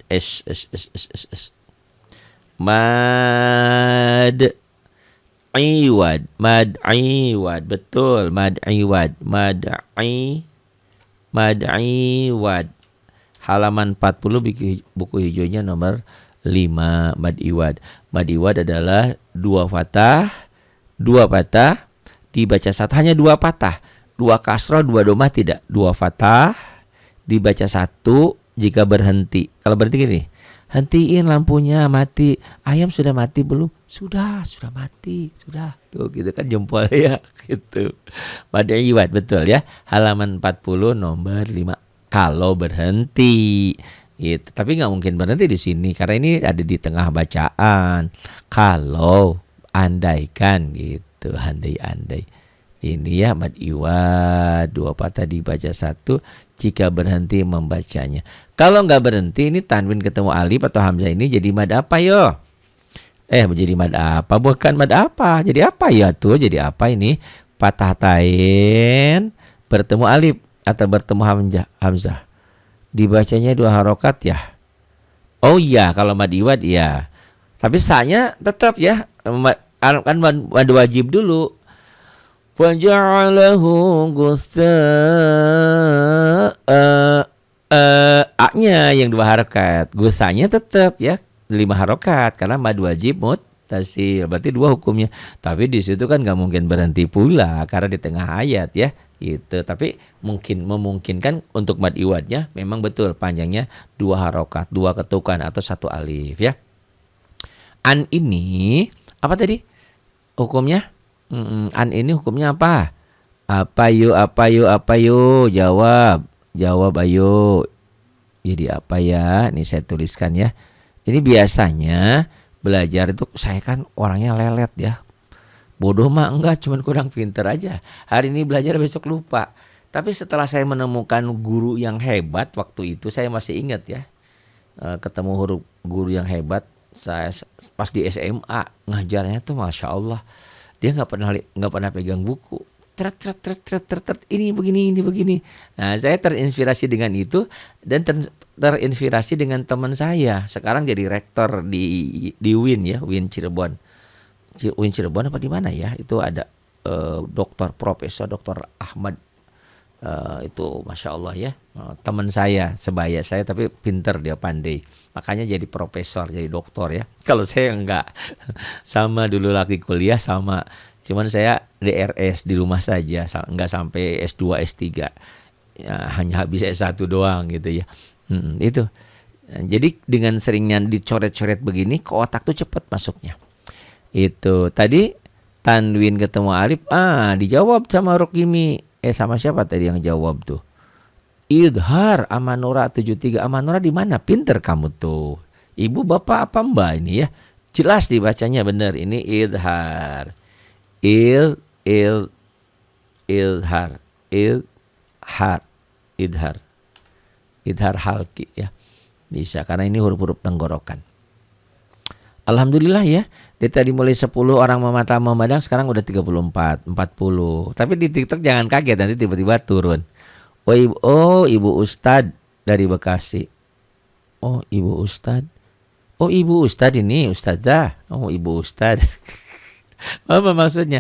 Speaker 1: Mad iwad, betul. Mad iwad. Mad'iwad. Halaman 40 buku hijaunya nomor 5. Mad'iwad. Mad'iwad adalah dua patah dibaca satu, hanya dua patah. Dua kasroh, dua domah tidak. Dua fatah dibaca satu jika berhenti. Kalau berhenti gini, hentiin lampunya, mati. Ayam sudah mati belum? Sudah mati. Sudah. Tuh gitu kan jempol ya gitu. Mad'iwad betul ya. Halaman 40 nomor 5. Kalau berhenti gitu. Tapi nggak mungkin berhenti di sini karena ini ada di tengah bacaan. Kalau andaikan gitu, andai. Ini ya mad'iwad, dua patah dibaca satu jika berhenti membacanya. Kalau nggak berhenti ini tanwin ketemu alif atau hamzah ini jadi mad apa yo? Menjadi mad apa? Bukan mad apa? Jadi apa ya tuh? Jadi apa ini? Patah tain bertemu alif atau bertemu hamzah. Dibacanya dua harokat ya. Oh iya, kalau mad'iwad ya. Tapi sanya tetap ya. Kan mad wajib dulu. Faja'alahu ghusa'a. A-nya yang dua harokat, gusanya tetap ya 5 harokat karena mad wajib muttasil, berarti dua hukumnya. Tapi di situ kan nggak mungkin berhenti pula karena di tengah ayat ya gitu. Tapi memungkinkan untuk mad iwadnya memang betul panjangnya 2 harokat, 2 ketukan atau 1 alif ya. An ini apa tadi hukumnya? An ini hukumnya apa? Apa yuk? Jawab ayo. Jadi apa ya? Ini saya tuliskan ya. Ini biasanya belajar itu saya kan orangnya lelet ya. Bodoh mah enggak, cuman kurang pinter aja. Hari ini belajar besok lupa. Tapi setelah saya menemukan guru yang hebat waktu itu, saya masih ingat ya. Ketemu guru yang hebat. Saya pas di SMA ngajarnya tuh Masya Allah. Dia nggak pernah pegang buku. Tret, ini begini. Nah, saya terinspirasi dengan itu dan terinspirasi dengan teman saya. Sekarang jadi rektor di UIN ya, UIN Cirebon. UIN Cirebon apa di mana ya? Itu ada Profesor Dr. Ahmad. Itu Masya Allah ya. Teman saya, sebaya saya tapi pinter, dia pandai. Makanya jadi profesor, jadi doktor ya. Kalau saya enggak. Sama dulu lagi kuliah sama. Cuman saya DRS di rumah saja, enggak sampai S2, S3. Ya, hanya habis S1 doang gitu ya. Itu. Jadi dengan seringnya dicoret-coret begini ke otak tuh cepat masuknya. Itu. Tadi tanwin ketemu alif, dijawab sama Rokimi. Sama siapa tadi yang jawab tuh? Idhar Amanura 73. Amanura di mana? Pinter kamu tuh. Ibu, bapak, apa mbak ini ya? Jelas dibacanya benar. Ini idhar. Idhar halki ya. Bisa karena ini huruf-huruf tenggorokan. Alhamdulillah ya. Dari tadi mulai 10 orang memandang sekarang udah 34, 40. Tapi di TikTok jangan kaget nanti tiba-tiba turun. Ibu Ustad dari Bekasi. Ibu Ustad. Ibu Ustad ini Ustadzah. Ibu Ustad. Apa maksudnya?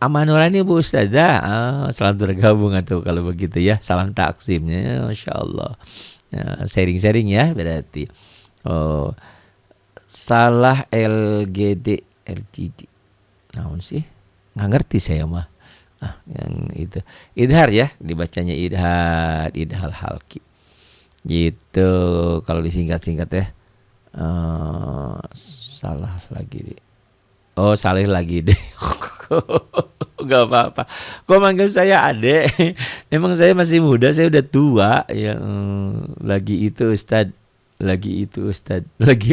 Speaker 1: Amanura ini Bu Ustadzah. Selamat bergabung atau kalau begitu ya. Salam takzimnya, Masya Allah. Sharing-sharing ya berarti. Oh, salah LGD. Naon sih? Nggak ngerti saya mah. Yang itu. Idhar ya, dibacanya idhal halki. Gitu kalau disingkat-singkat ya. Salah lagi deh. Oh, saleh lagi deh. Gak apa-apa. Kok manggil saya adek? Emang saya masih muda, saya udah tua. Ya, lagi itu Ustad. Lagi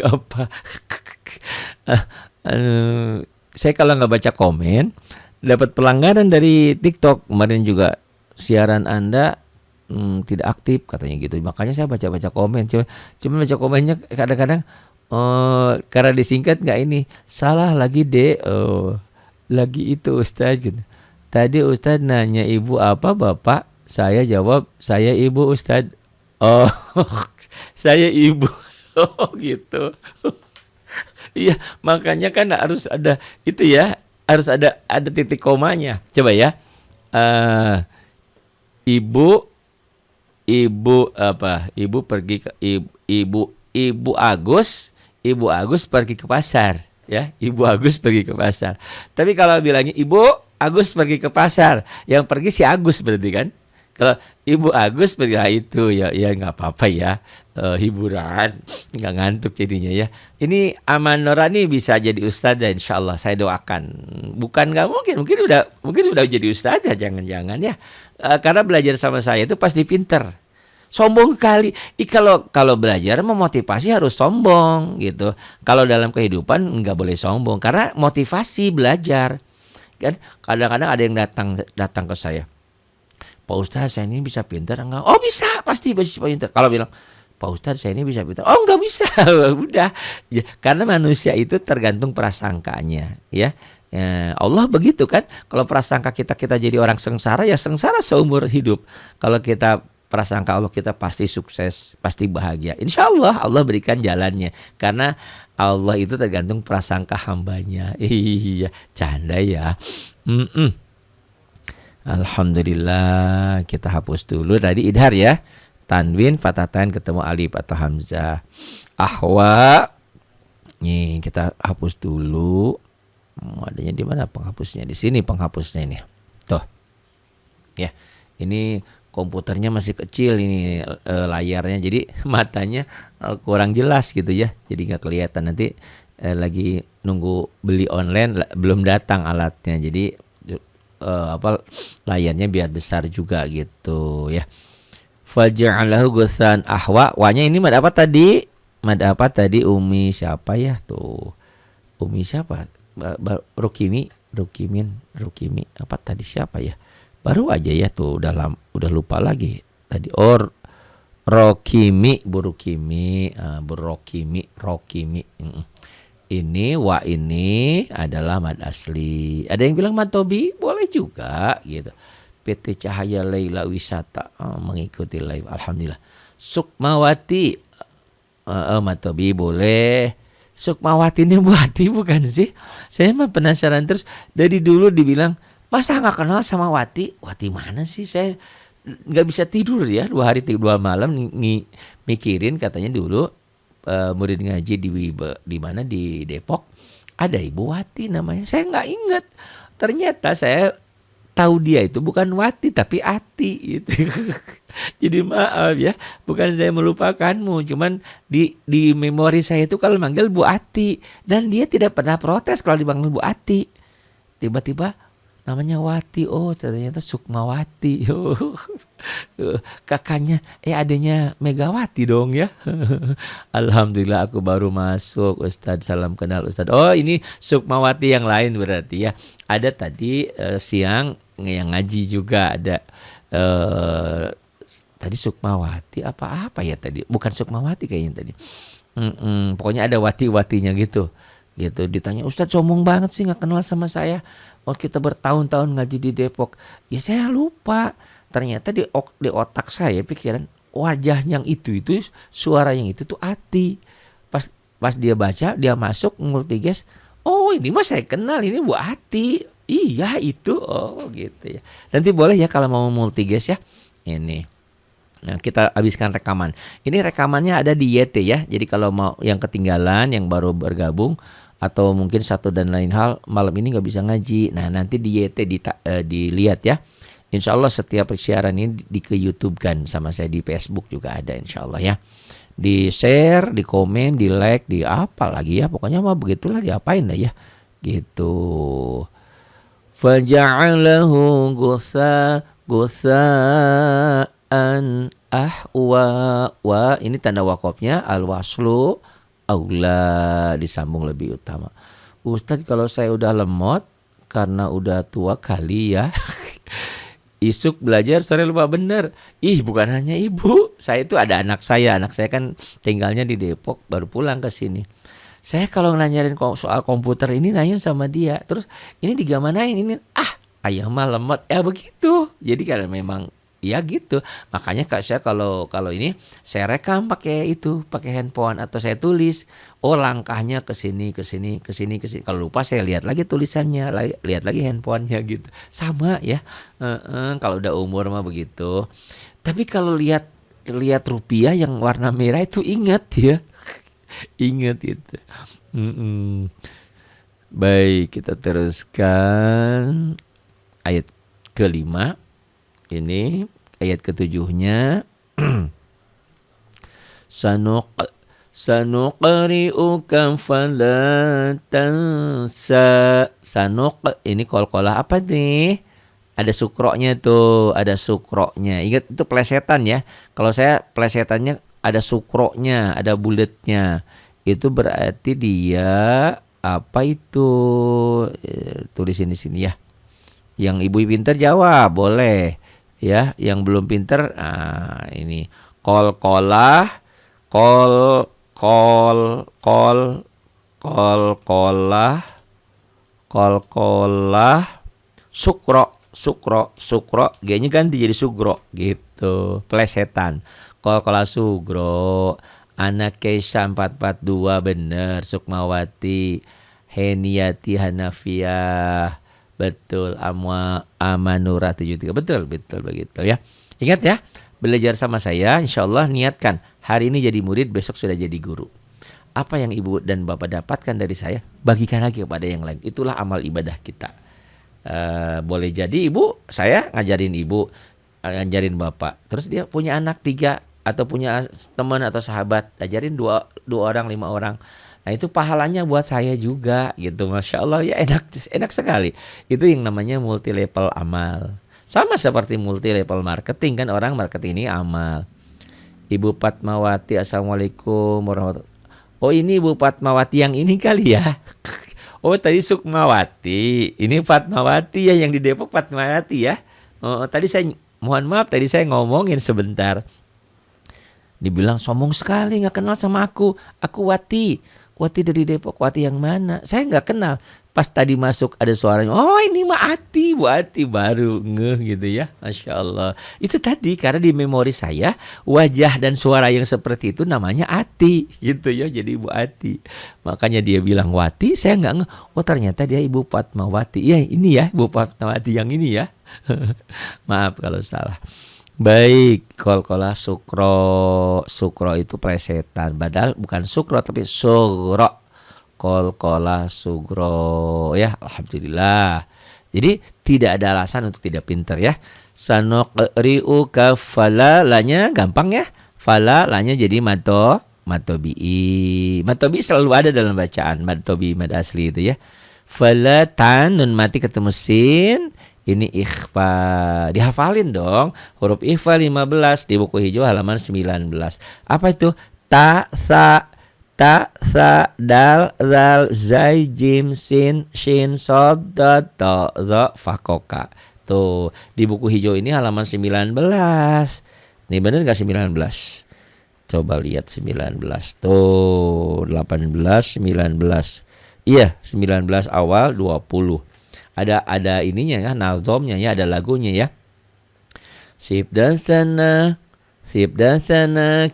Speaker 1: apa? Saya kalau nggak baca komen, dapat pelanggaran dari TikTok. Kemarin juga siaran Anda tidak aktif katanya gitu. Makanya saya baca-baca komen. Cuma baca komennya kadang-kadang karena disingkat nggak ini salah lagi deh. Lagi itu Ustaz gitu. Tadi Ustaz nanya ibu apa bapak, saya jawab saya ibu Ustaz. Oh saya ibu. Oh gitu. Iya makanya kan harus ada itu ya, harus ada titik komanya. Coba ya, ibu apa? Ibu pergi ke ibu Agus pergi ke pasar, ya. Ibu Agus pergi ke pasar. Tapi kalau bilangnya Ibu Agus pergi ke pasar, yang pergi si Agus berarti kan? Kalau Ibu Agus pergi, itu ya nggak apa-apa ya, hiburan, nggak ngantuk jadinya ya. Ini Aman Norani bisa jadi ustadzah, insyaallah saya doakan. Bukan nggak mungkin udah jadi ustadzah, jangan-jangan ya. Karena belajar sama saya itu pasti pinter. Sombong kali. Kalau belajar memotivasi harus sombong gitu. Kalau dalam kehidupan nggak boleh sombong karena motivasi belajar. Kan kadang-kadang ada yang datang ke saya. Pak Ustadz saya ini bisa pintar enggak? Oh bisa, pasti bisa pintar. Kalau bilang Pak Ustadz saya ini bisa pintar. Oh nggak bisa. Udah. Ya, karena manusia itu tergantung prasangkanya ya. Allah begitu kan. Kalau prasangka kita jadi orang sengsara, ya sengsara seumur hidup. Kalau kita prasangka Allah, kita pasti sukses, pasti bahagia. Insya Allah Allah berikan jalannya. Karena Allah itu tergantung prasangka hambanya. Iya, canda ya. Alhamdulillah, kita hapus dulu tadi idhar ya. Tanwin, fathatain ketemu alif atau hamzah. Ahwa. Nih, kita hapus dulu. Adanya di mana penghapusnya? Di sini penghapusnya ini. Tuh. Ya. Ini komputernya masih kecil ini layarnya, jadi matanya kurang jelas gitu ya, jadi nggak kelihatan. Nanti lagi nunggu beli online, belum datang alatnya, jadi layarnya biar besar juga gitu ya. Faja'alahu ghusan ahwa. Wanya ini mad apa tadi? Umi siapa ya tuh? Umi siapa? Rukimi apa tadi siapa ya? Baru aja ya tuh udah lupa lagi tadi. Rokimi. Ini wa ini adalah mad asli. Ada yang bilang mad tobi, boleh juga gitu. PT Cahaya Laila Wisata mengikuti live, alhamdulillah. Sukmawati mad tobi boleh. Sukmawati ini Buati bukan sih? Saya mah penasaran terus dari dulu dibilang masa nggak kenal sama Wati? Wati mana sih? Saya nggak bisa tidur ya 2 hari 2 malam mikirin. Katanya dulu murid ngaji di mana di Depok ada Ibu Wati namanya. Saya nggak ingat. Ternyata saya tahu dia itu bukan Wati tapi Ati gitu. Jadi maaf ya, bukan saya melupakanmu, cuman di memori saya itu kalau manggil Bu Ati, dan dia tidak pernah protes kalau dipanggil Bu Ati. Tiba-tiba namanya Wati, oh ternyata Sukmawati. Kakaknya adanya Megawati dong ya. Alhamdulillah aku baru masuk Ustadz, salam kenal Ustadz. Oh ini Sukmawati yang lain berarti ya. Ada tadi siang yang ngaji juga ada tadi Sukmawati apa ya tadi, bukan Sukmawati kayaknya tadi. Pokoknya ada wati-watinya gitu. Ditanya Ustadz sombong banget sih nggak kenal sama saya. Oh kita bertahun-tahun ngaji di Depok. Ya saya lupa. Ternyata di otak saya pikiran wajah yang itu suara yang itu tuh Ati. Pas dia baca, dia masuk multiges. Oh ini mah saya kenal, ini Bu Ati. Iya itu. Oh gitu ya. Nanti boleh ya kalau mau multiges ya. Ini Nah, kita habiskan rekaman. Ini rekamannya ada di YT ya. Jadi kalau mau yang ketinggalan, yang baru bergabung atau mungkin satu dan lain hal malam ini nggak bisa ngaji. Nah, nanti di YT dilihat ya. Insya Allah setiap siaran ini ke YouTube kan, sama saya di Facebook juga ada insya Allah ya. Di share, di komen, di like, di apa lagi ya. Pokoknya mah begitulah, diapain dah ya. Gitu. Faja'alahu gusaan ahwa. Wa ini tanda wakofnya, al waslu aula, disambung lebih utama. Ustadz, kalau saya udah lemot karena udah tua kali ya. Isuk belajar sore lupa bener. Ih, bukan hanya ibu, saya itu ada anak saya kan tinggalnya di Depok, baru pulang ke sini. Saya kalau nanyain soal komputer ini nanya sama dia, terus ini digamanain ini, ayah mah lemot ya begitu. Jadi karena memang ya gitu. Makanya saya kalau ini saya rekam pakai handphone atau saya tulis. Oh, langkahnya ke sini. Kalau lupa saya lihat lagi tulisannya, lihat lagi handphonenya gitu. Sama ya. Kalau udah umur mah begitu. Tapi kalau lihat rupiah yang warna merah itu ingat ya. Ingat itu. Baik, kita teruskan ayat ke-5. Ini ayat ke-7-nya. Sanuqri'uka fala tansa. Ini qalqalah apa nih? Ada sukroknya tuh, ada sukroknya. Ingat itu plesetan ya. Kalau saya plesetannya ada sukroknya, ada bulatnya. Itu berarti dia apa itu? Tulisin di sini ya. Yang ibu pintar jawab boleh ya. Yang belum pintar, ini qalqalah, sukro, G-nya ganti jadi sugro gitu. Plesetan. Qalqalah sugro. Anak Keisha 442 bener. Sukmawati, Heniati, Hanafiyah. Betul. Amanura 73. Betul begitu ya. Ingat ya, belajar sama saya, insyaallah niatkan hari ini jadi murid, besok sudah jadi guru. Apa yang ibu dan bapak dapatkan dari saya, bagikan lagi kepada yang lain. Itulah amal ibadah kita. Boleh jadi saya ngajarin ibu, ngajarin bapak. Terus dia punya anak 3 atau punya teman atau sahabat, ajarin 2 orang, 5 orang. Nah, itu pahalanya buat saya juga gitu. Masya Allah ya, enak sekali. Itu yang namanya multi level amal. Sama seperti multi level marketing kan, orang marketing ini amal. Ibu Fatmawati, assalamualaikum warahmatullahi wabarakatuh. Oh, ini Ibu Fatmawati yang ini kali ya. Oh, tadi Sukmawati. Ini Fatmawati ya, yang di Depok Fatmawati ya. Oh, tadi saya mohon maaf, tadi saya ngomongin sebentar. Dibilang sombong sekali, nggak kenal sama aku. Aku Wati dari Depok. Wati yang mana? Saya nggak kenal. Pas tadi masuk ada suaranya, oh ini mah Ati, Bu Ati, baru ngeh gitu ya. Masya Allah. Itu tadi karena di memori saya wajah dan suara yang seperti itu namanya Ati gitu ya. Jadi Bu Ati. Makanya dia bilang Wati, saya nggak ngeh. Oh, ternyata dia Ibu Fatmawati. Iya, ini ya Ibu Fatmawati yang ini ya. Maaf kalau salah. Baik, qalqalah sukro itu plesetan. Padahal bukan sukro tapi sugro. Qalqalah sugro ya, alhamdulillah. Jadi tidak ada alasan untuk tidak pintar ya. Sanuqri'uka fala, lanya gampang ya. Fala lanya jadi matobi'i. Matobi'i selalu ada dalam bacaan, matobi'i mad asli itu ya. Fala tan, nun mati ketemu sin. Ini ikhfa, dihafalin dong. Huruf ikhfa 15 di buku hijau halaman 19. Apa itu? Ta, sa, dal, zal, zai, jim, sin, shin, sod, dot, to, zo, fakoka. Tuh, di buku hijau ini halaman 19. Nih bener gak 19? Coba lihat 19. Tuh, 18, 19. Iya, 19 awal 20. Ada ininya ya, nazomnya ya, ada lagunya ya. Sib dan sana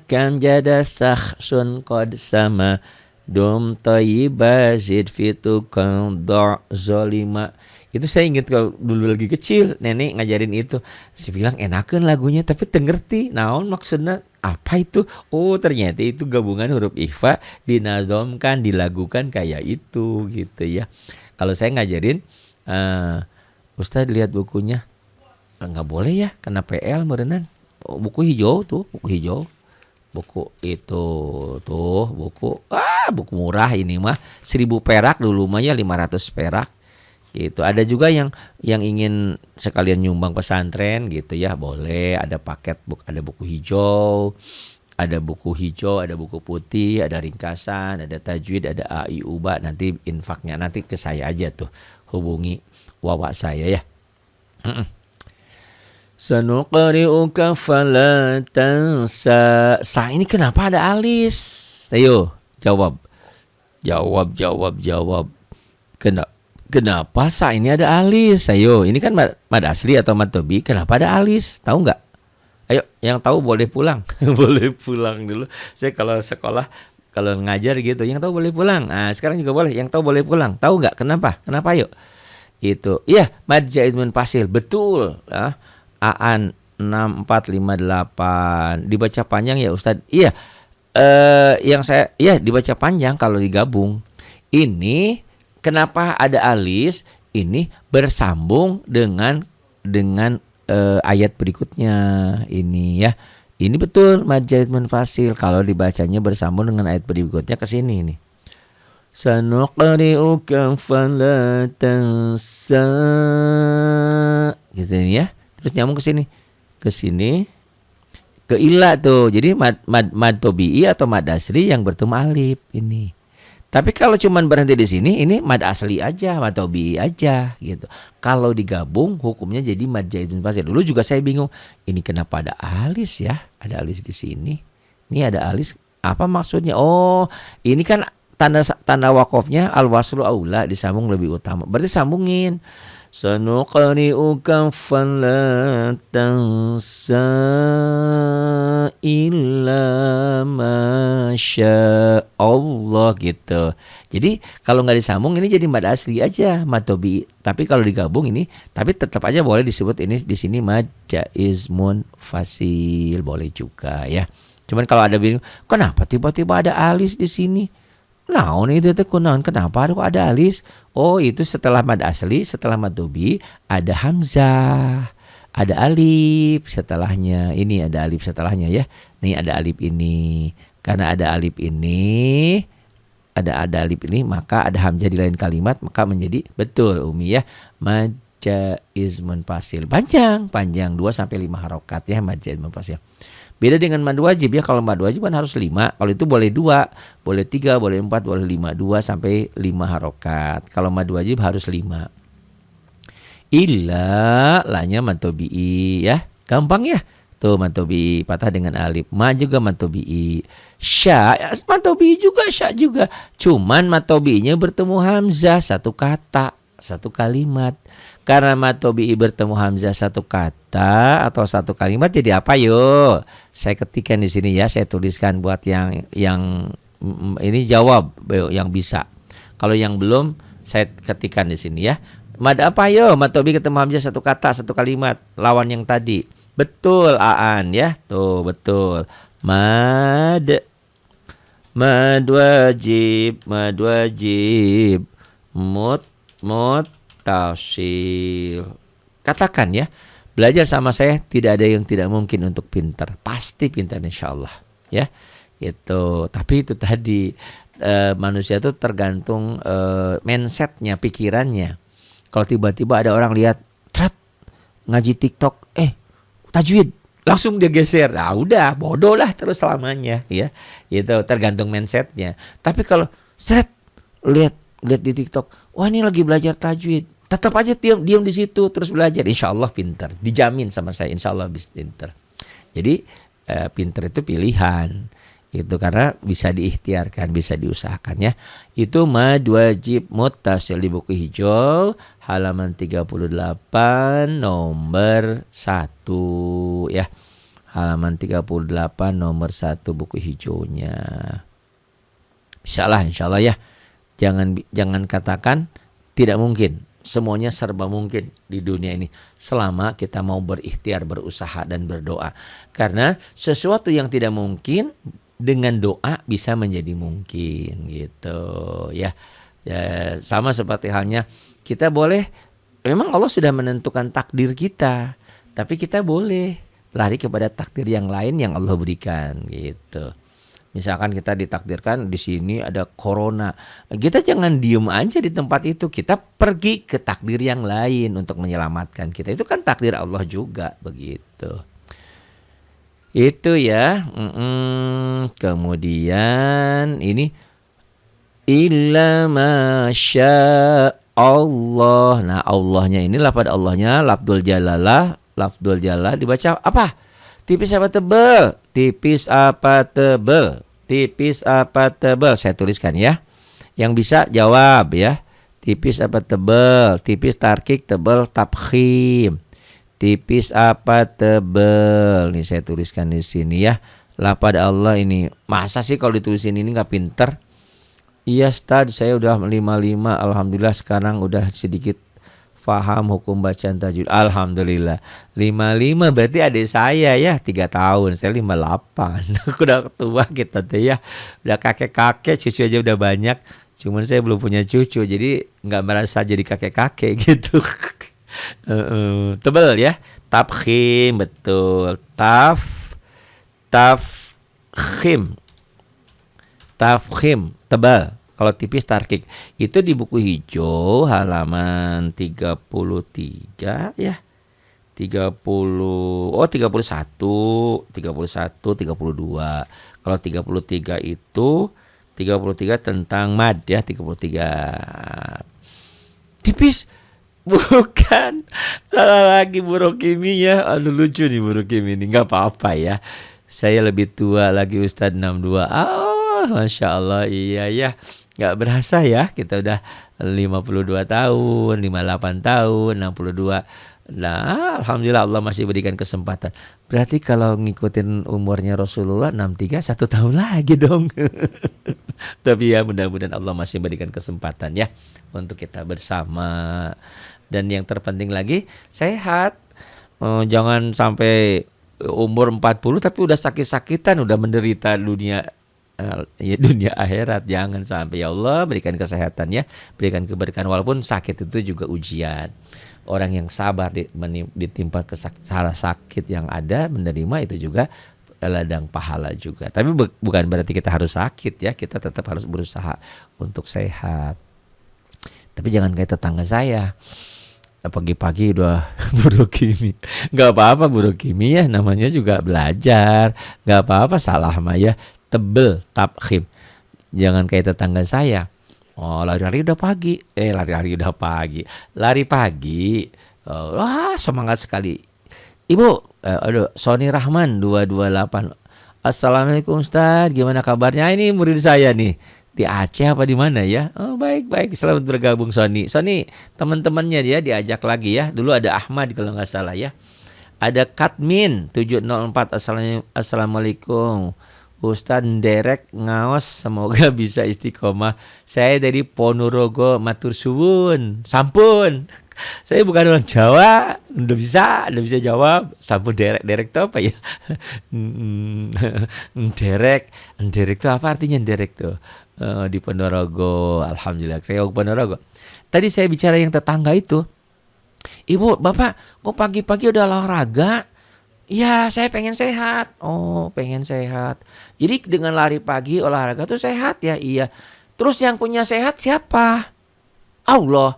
Speaker 1: kam jada sakhsun qad sama dum tayyiba zid fitu kan da zolima. Itu saya ingat kalau dulu lagi kecil nenek ngajarin itu. Saya bilang enakeun lagunya tapi teu ngerti naon maksudnya apa itu. Oh ternyata itu gabungan huruf ikhfa dinazomkan dilagukan kayak itu gitu ya. Kalau saya ngajarin Ustadz lihat bukunya nggak boleh ya kena PL merenan. Buku hijau tuh buku hijau. Buku itu tuh buku murah ini mah 1.000 perak dulu mah ya 500 perak gitu. Ada juga yang ingin sekalian nyumbang pesantren gitu ya boleh, ada paket ada buku hijau, ada buku putih, ada ringkasan, ada tajwid, ada ai uba. Nanti infaknya nanti ke saya aja tuh, hubungi wawa saya ya. Sanuqri'uka fala tansa. Sa ini kenapa ada alis? Ayo, jawab. Kenapa sa ini ada alis? Ayo, ini kan mad asli atau mad tobi, kenapa ada alis? Tahu nggak? Ayo, yang tahu boleh pulang. Boleh pulang dulu. Saya kalau sekolah, kalau ngajar gitu, yang tahu boleh pulang. Nah, sekarang juga boleh, yang tahu boleh pulang. Tahu nggak kenapa? Kenapa yuk? Itu. Iya, mad zaid munfasil. Betul. Aan 6458 dibaca panjang ya Ustadz. Iya, yang saya dibaca panjang kalau digabung. Ini kenapa ada alis? Ini bersambung dengan ayat berikutnya ini ya. Ini betul mad zaid munfasil kalau dibacanya bersambung dengan ayat berikutnya ke sini nih. Sanuqri'uka fala tansa. Gitu ya. Terus nyambung ke sini ke ila tuh. Jadi mad tobi'i atau mad asli yang bertemu alif ini. Tapi kalau cuman berhenti di sini, ini mad asli aja, mad tobi'i aja gitu. Kalau digabung hukumnya jadi mad zaid munfasil. Dulu juga saya bingung, ini kenapa ada alis ya? Ada alis di sini. Ini ada alis, apa maksudnya? Oh, ini kan tanda wakofnya al waslu aula, disambung lebih utama. Berarti sambungin. Sanuqri'uka fala tansa illa ma sya Allah gitu. Jadi kalau nggak disambung ini jadi mad asli aja, mad tobi. Tapi kalau digabung ini, tapi tetap aja boleh disebut ini di sini mad jaiz munfasil, boleh juga ya. Cuman kalau ada bingung, kenapa tiba-tiba ada alis di sini? Naon itu teh kunaon, kenapa ada alis? Oh, itu setelah mad asli, setelah mad tobi ada hamzah, ada alif setelahnya. Ini ada alif setelahnya ya. Nih ada alif ini. Karena ada alif ini, ada alif ini, maka ada hamzah di lain kalimat, maka menjadi betul Umi ya. Mad jaiz munfasil. Panjang 2 sampai 5 harokat ya mad jaiz munfasil. Beda dengan mad wajib ya. Kalau mad wajib kan harus 5. Kalau itu boleh 2, boleh 3, boleh 4, boleh 5. 2 sampai 5 harokat. Kalau mad wajib harus 5. Illa lanya mad tobi'i ya. Gampang ya. Tuh mad tobi'i patah dengan alif. Ma juga mad tobi'i. Sya mad tobi'i juga, sya juga. Cuman mad tobi'inya bertemu hamzah, satu kata, satu kalimat. Karena mad tobi'i bertemu hamzah satu kata atau satu kalimat, jadi apa yuk? Saya ketikkan di sini ya, saya tuliskan buat yang ini jawab yang bisa. Kalau yang belum saya ketikkan di sini ya. Mad apa yuk? Mad tobi'i ketemu hamzah satu kata, satu kalimat, lawan yang tadi. Betul Aan ya. Tuh betul. Mad wajib tasil. Katakan ya, belajar sama saya tidak ada yang tidak mungkin untuk pintar. Pasti pintar insyaallah ya. Itu. Tapi itu tadi manusia itu tergantung mindsetnya, pikirannya. Kalau tiba-tiba ada orang lihat ngaji TikTok, tajwid, langsung dia geser. Nah, udah bodoh lah terus selamanya ya. Itu tergantung mindsetnya. Tapi kalau lihat di TikTok, wah ini lagi belajar tajwid, tetap aja diam di situ terus belajar, insya Allah pintar, dijamin sama saya, insya Allah bisa pintar. Jadi pintar itu pilihan, itu karena bisa diikhtiarkan, bisa diusahakan ya. Itu mad wajib muttasil di buku hijau halaman 38 nomor 1 ya. Halaman 38 nomor 1 buku hijaunya. Insya Allah ya. Jangan katakan tidak mungkin. semuanya serba mungkin di dunia ini selama kita mau berikhtiar, berusaha dan berdoa. Karena sesuatu yang tidak mungkin dengan doa bisa menjadi mungkin gitu ya. Ya, sama seperti halnya kita boleh, memang Allah sudah menentukan takdir kita, tapi kita boleh lari kepada takdir yang lain yang Allah berikan gitu. Misalkan kita ditakdirkan di sini ada corona, kita jangan diem aja di tempat itu, kita pergi ke takdir yang lain untuk menyelamatkan kita. Itu kan takdir Allah juga begitu. Itu ya. Kemudian ini illa masya Allah. Nah, Allahnya ini lafaz Allahnya lafdzul jalalah, lafdzul jalalah dibaca apa? Tipis apa tebal? Tipis apa tebal? Tipis apa tebal? Saya tuliskan ya. Yang bisa jawab ya. Tipis apa tebal? Tipis tarkik, tebal tafkhim. Tipis apa tebal? Nih saya tuliskan di sini ya. Lafaz Allah ini. Masa sih kalau ditulisin ini nggak pinter? Iya Ustaz, saya udah 55. Alhamdulillah sekarang udah sedikit faham hukum bacaan tajwid. Alhamdulillah. 55 berarti adik saya ya 3 tahun. Saya 58. Aku udah tua kita tuh ya. Udah kakek-kakek, cucu aja udah banyak. Cuman saya belum punya cucu, jadi nggak merasa jadi kakek-kakek gitu. Tebel ya. Tafkhim, betul. Tafkhim. Tafkhim, tebal. Kalau tipis tarkik. Itu di buku hijau halaman 33 ya. 30, 31, 32. Kalau 33 itu 33 tentang mad ya, 33. Tipis. Bukan. Salah lagi Bu Rokimi ya. Aduh lucu nih Bu Rokimi ini. Enggak apa-apa ya. Saya lebih tua lagi Ustadz 62. Masya Allah, iya ya. Gak berasa ya, kita udah 52 tahun, 58 tahun, 62. Nah, Alhamdulillah Allah masih berikan kesempatan. Berarti kalau ngikutin umurnya Rasulullah 63, 1 tahun lagi dong. Tapi ya mudah-mudahan Allah masih berikan kesempatan ya untuk kita bersama. Dan yang terpenting lagi, sehat. Jangan sampai umur 40 tapi udah sakit-sakitan, udah menderita dunia akhirat. Jangan sampai. Ya Allah berikan kesehatan ya, berikan keberkahan. Walaupun sakit itu juga ujian. Orang yang sabar ditimpa sakit yang ada, menerima itu juga ladang pahala juga. Tapi bukan berarti kita harus sakit ya, kita tetap harus berusaha untuk sehat. Tapi jangan kayak tetangga saya, pagi-pagi udah burukimi. Gak apa-apa burukimi ya, namanya juga belajar. Gak apa-apa salah mah ya. Tebel, tafkhim. Jangan kayak tetangga saya. Oh, lari-lari udah pagi. Lari pagi. Wah, semangat sekali. Ibu, Sony Rahman 228. Assalamualaikum Ustaz, gimana kabarnya? Ini murid saya nih. Di Aceh apa di mana ya? Oh, baik. Selamat bergabung Sony. Sony, teman-temannya dia diajak lagi ya. Dulu ada Ahmad kalau nggak salah ya. Ada Katmin 704. Assalamualaikum. Ustaz Derek ngaos, semoga bisa istiqomah. Saya dari Ponorogo, matur suwun. Sampun. Saya bukan orang Jawa, udah bisa jawab. Sampun Derek itu apa ya? Derek itu apa artinya Derek tuh? Di Ponorogo, alhamdulillah. Kriok Ponorogo. Tadi saya bicara yang tetangga itu. Ibu, Bapak, kok pagi-pagi udah olahraga? Ya, saya pengen sehat. Oh, pengen sehat. Jadi dengan lari pagi, olahraga tuh sehat ya? Iya. Terus yang punya sehat siapa? Allah.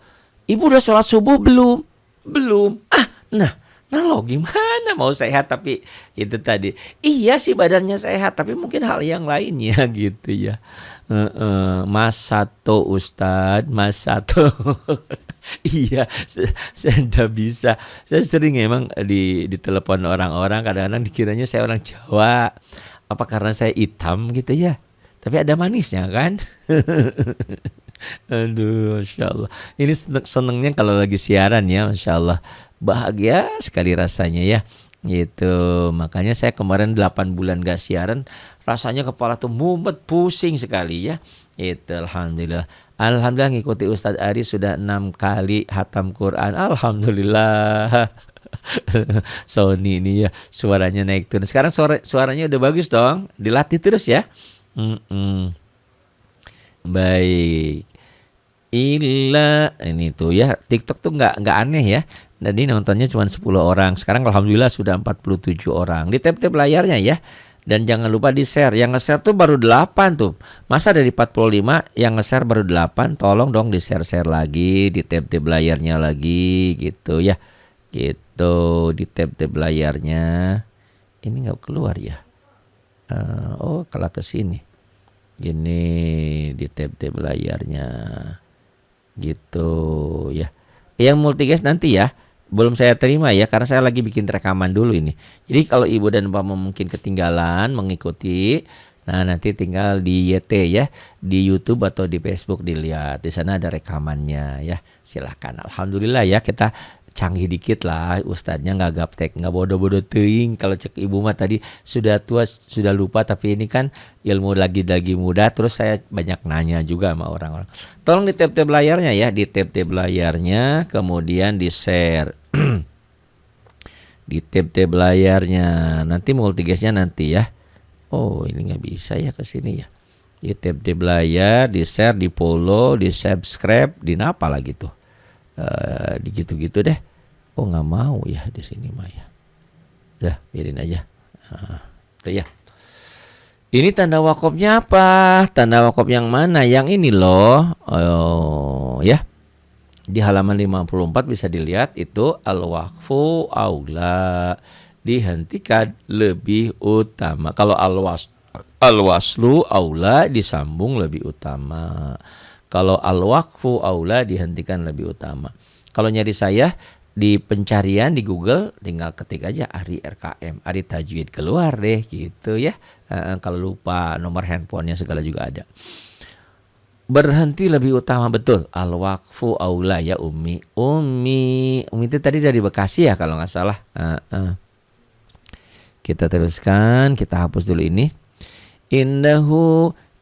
Speaker 1: Ibu udah sholat subuh belum? Belum. Nah loh gimana mau sehat tapi itu tadi. Iya sih badannya sehat, tapi mungkin hal yang lainnya gitu ya. Mas Sato Ustadz, Mas Sato. Iya, saya tidak bisa. Saya sering emang ditelepon orang-orang, kadang-kadang dikiranya saya orang Jawa. Apa karena saya hitam gitu ya? Tapi ada manisnya kan? Aduh, Masya Allah. Ini senengnya kalau lagi siaran ya, Masya Allah. Bahagia sekali rasanya ya. Gitu. Makanya saya kemarin 8 bulan gak siaran, rasanya kepala tuh mumet, pusing sekali ya. Itu alhamdulillah. Alhamdulillah ngikuti Ustadz Ari sudah 6 kali hatam Quran. Alhamdulillah. Sony ini ya suaranya naik turun. Sekarang suaranya udah bagus dong. Dilatih terus ya. Baik. Ini tuh ya TikTok tuh nggak aneh ya. Tadi nontonnya cuma 10 orang. Sekarang alhamdulillah sudah 47 orang. Di tap-tap layarnya ya. Dan jangan lupa di-share. Yang nge-share tuh baru 8 tuh. Masa dari 45 yang nge-share baru 8. Tolong dong di-share lagi, di tap-tap layarnya lagi gitu ya. Gitu, di tap-tap layarnya. Ini nggak keluar ya. Kalau ke sini. Gini di tap-tap layarnya. Gitu ya. Yang multicast nanti ya. Belum saya terima ya karena saya lagi bikin rekaman dulu ini. Jadi kalau ibu dan bapak mungkin ketinggalan mengikuti, nah nanti tinggal di YT ya, di YouTube atau di Facebook dilihat. Di sana ada rekamannya ya. Silakan. Alhamdulillah ya kita canggih dikit lah, ustadznya nggak gaptek, nggak bodoh-bodoh teuing. Kalau cek ibu mah tadi sudah tua, sudah lupa, tapi ini kan ilmu lagi muda. Terus saya banyak nanya juga sama orang-orang. Tolong di tap-tap layarnya ya, di tap-tap layarnya, kemudian di share. Di tap-tap layarnya, nanti multicastnya nanti ya. Oh ini nggak bisa ya ke sini ya. Di tap-tap layar, di share, di follow, di subscribe, di apa lagi tuh. Di gitu-gitu deh. Oh nggak mau ya di sini mah ya. Udah biarin aja. Tuh ya. Ini tanda wakofnya apa? Tanda wakof yang mana? Yang ini loh. Ya. Di halaman 54 bisa dilihat itu al-waqfu aula, dihentikan lebih utama. Kalau al-waslu aula, disambung lebih utama. Kalau al-waqfu aula, dihentikan lebih utama. Kalau nyari saya di pencarian di Google tinggal ketik aja Ari RKM, Ari Tajwid, keluar deh gitu ya. Kalau lupa nomor handphonenya segala juga ada. Berhenti lebih utama, betul. Al-waqfu aula ya Umi itu tadi dari Bekasi ya kalau nggak salah. Kita teruskan, kita hapus dulu ini.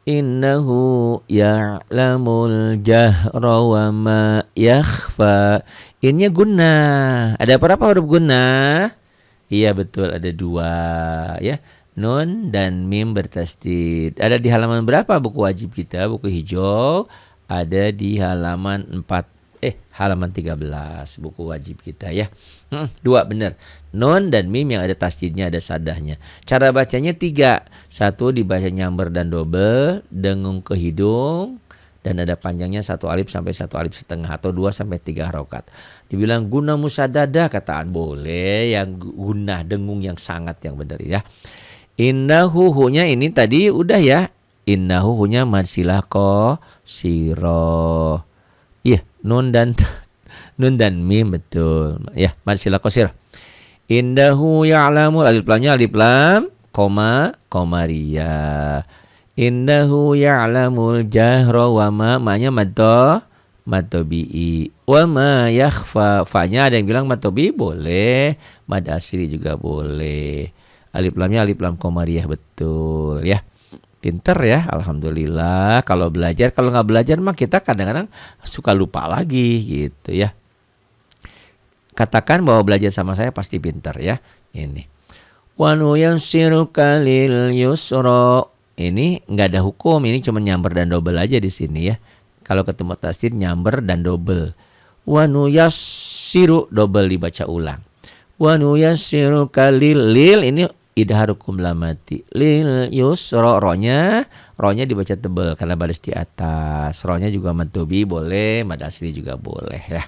Speaker 1: Innahu ya'lamul jahra wa ma yakhfa. Innya gunnah. Ada berapa huruf gunnah? Iya betul, ada 2 ya. Nun dan mim bertasdid. Ada di halaman berapa buku wajib kita? Buku hijau ada di halaman 13 buku wajib kita ya. 2 benar. Nun dan mim yang ada tasdidnya, ada sadahnya. Cara bacanya 3. 1 dibaca nyamber dan double, dengung ke hidung, dan ada panjangnya 1 alif sampai 1 alif setengah atau 2 sampai 3 harokat. Dibilang guna musadada, kataan boleh, yang guna dengung yang sangat yang benar ya. Innahu hunya ini tadi udah ya. Innahu hunya madsilah qasira. Iya, nun dan mim betul. Ya, madsilah qasira. Indahu ya'lamu, alif lamnya alif lam, koma ria. Innahu ya'lamul jahra wa ma-nya matobi'i. Wa ma yakhfa, fa-nya ada yang bilang matobi boleh, mad asri juga boleh. Alif lamnya alif lam komariah, betul ya. Pinter ya, alhamdulillah. Kalau belajar, kalau nggak belajar mah kita kadang-kadang suka lupa lagi gitu ya. Katakan bahwa belajar sama saya pasti pinter ya. Ini wa nuyassiruka lil yusra. Ini nggak ada hukum, ini cuma nyamber dan double aja di sini ya. Kalau ketemu tasdid nyamber dan double. Wa nuyassiru double dibaca ulang. Wa nuyassiruka lil ini idhar hukum lamati. Lil yusra, ronya dibaca tebal karena baris di atas. Ronya juga mantubi boleh, mad asli juga boleh ya.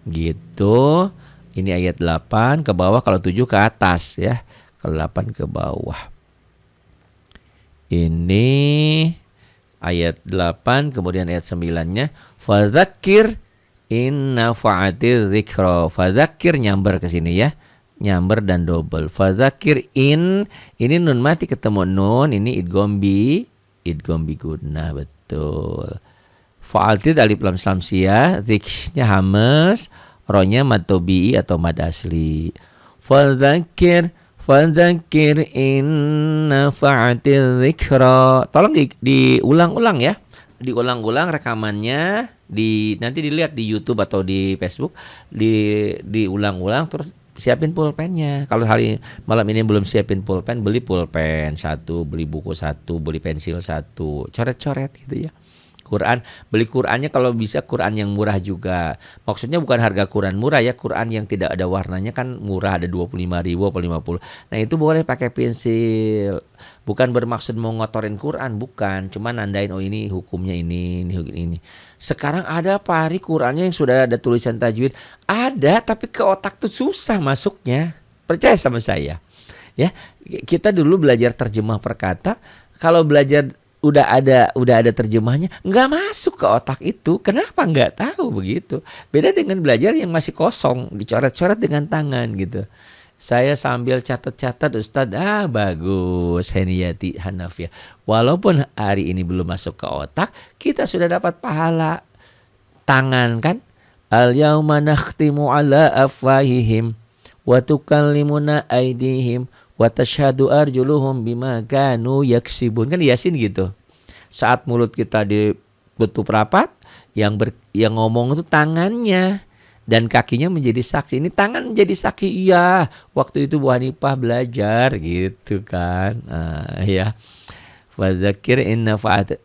Speaker 1: Gitu. Ini ayat 8 ke bawah, kalau 7 ke atas ya. Kalau 8 ke bawah. Ini ayat 8 kemudian ayat 9-nya fadzakir in nafa'ati dzikra. Fadzakir nyamber ke sini ya. Nyamber dan double. Fadzakir in, ini nun mati ketemu nun, ini idgham bi gunnah, betul. Fa'altid alif lam samsiyah, dziknya hamas, ronya mad tabii atau mad asli. Fadzakir in nafa'ati dzikra. Tolong diulang-ulang ya. diulang-ulang rekamannya, nanti dilihat di YouTube atau di Facebook, diulang-ulang terus siapin pulpennya. Kalau hari malam ini belum siapin pulpen, beli pulpen satu, beli buku satu, beli pensil satu, coret-coret gitu ya. Quran, beli Qurannya kalau bisa Quran yang murah juga. Maksudnya bukan harga Quran murah ya, Quran yang tidak ada warnanya kan murah, ada 25.000 atau 50. Nah, itu boleh pakai pensil. Bukan bermaksud mau ngotorin Quran, bukan. Cuma nandain oh ini hukumnya ini. Sekarang ada pari Qurannya yang sudah ada tulisan tajwid. Ada, tapi ke otak tuh susah masuknya. Percaya sama saya. Ya, kita dulu belajar terjemah perkata, kalau belajar udah ada terjemahnya nggak masuk ke otak itu. Kenapa nggak tahu begitu? Beda dengan belajar yang masih kosong, dicoret-coret dengan tangan gitu. Saya sambil catat-catat, Ustadz, bagus Heniyati Hanafiyah. Walaupun hari ini belum masuk ke otak, kita sudah dapat pahala. Tangan kan, al yauma nakhtimu ala afwahihim wa tukallimuna aydihim wa tashhadu arjuluhum bima kanu yaksibun. Kan Yasin gitu. Saat mulut kita ditutup rapat, yang ngomong itu tangannya dan kakinya menjadi saksi. Ini tangan menjadi saksi. Iya, waktu itu Bu Hanifah belajar gitu kan. Ya. Fadzakir inna fa'atiz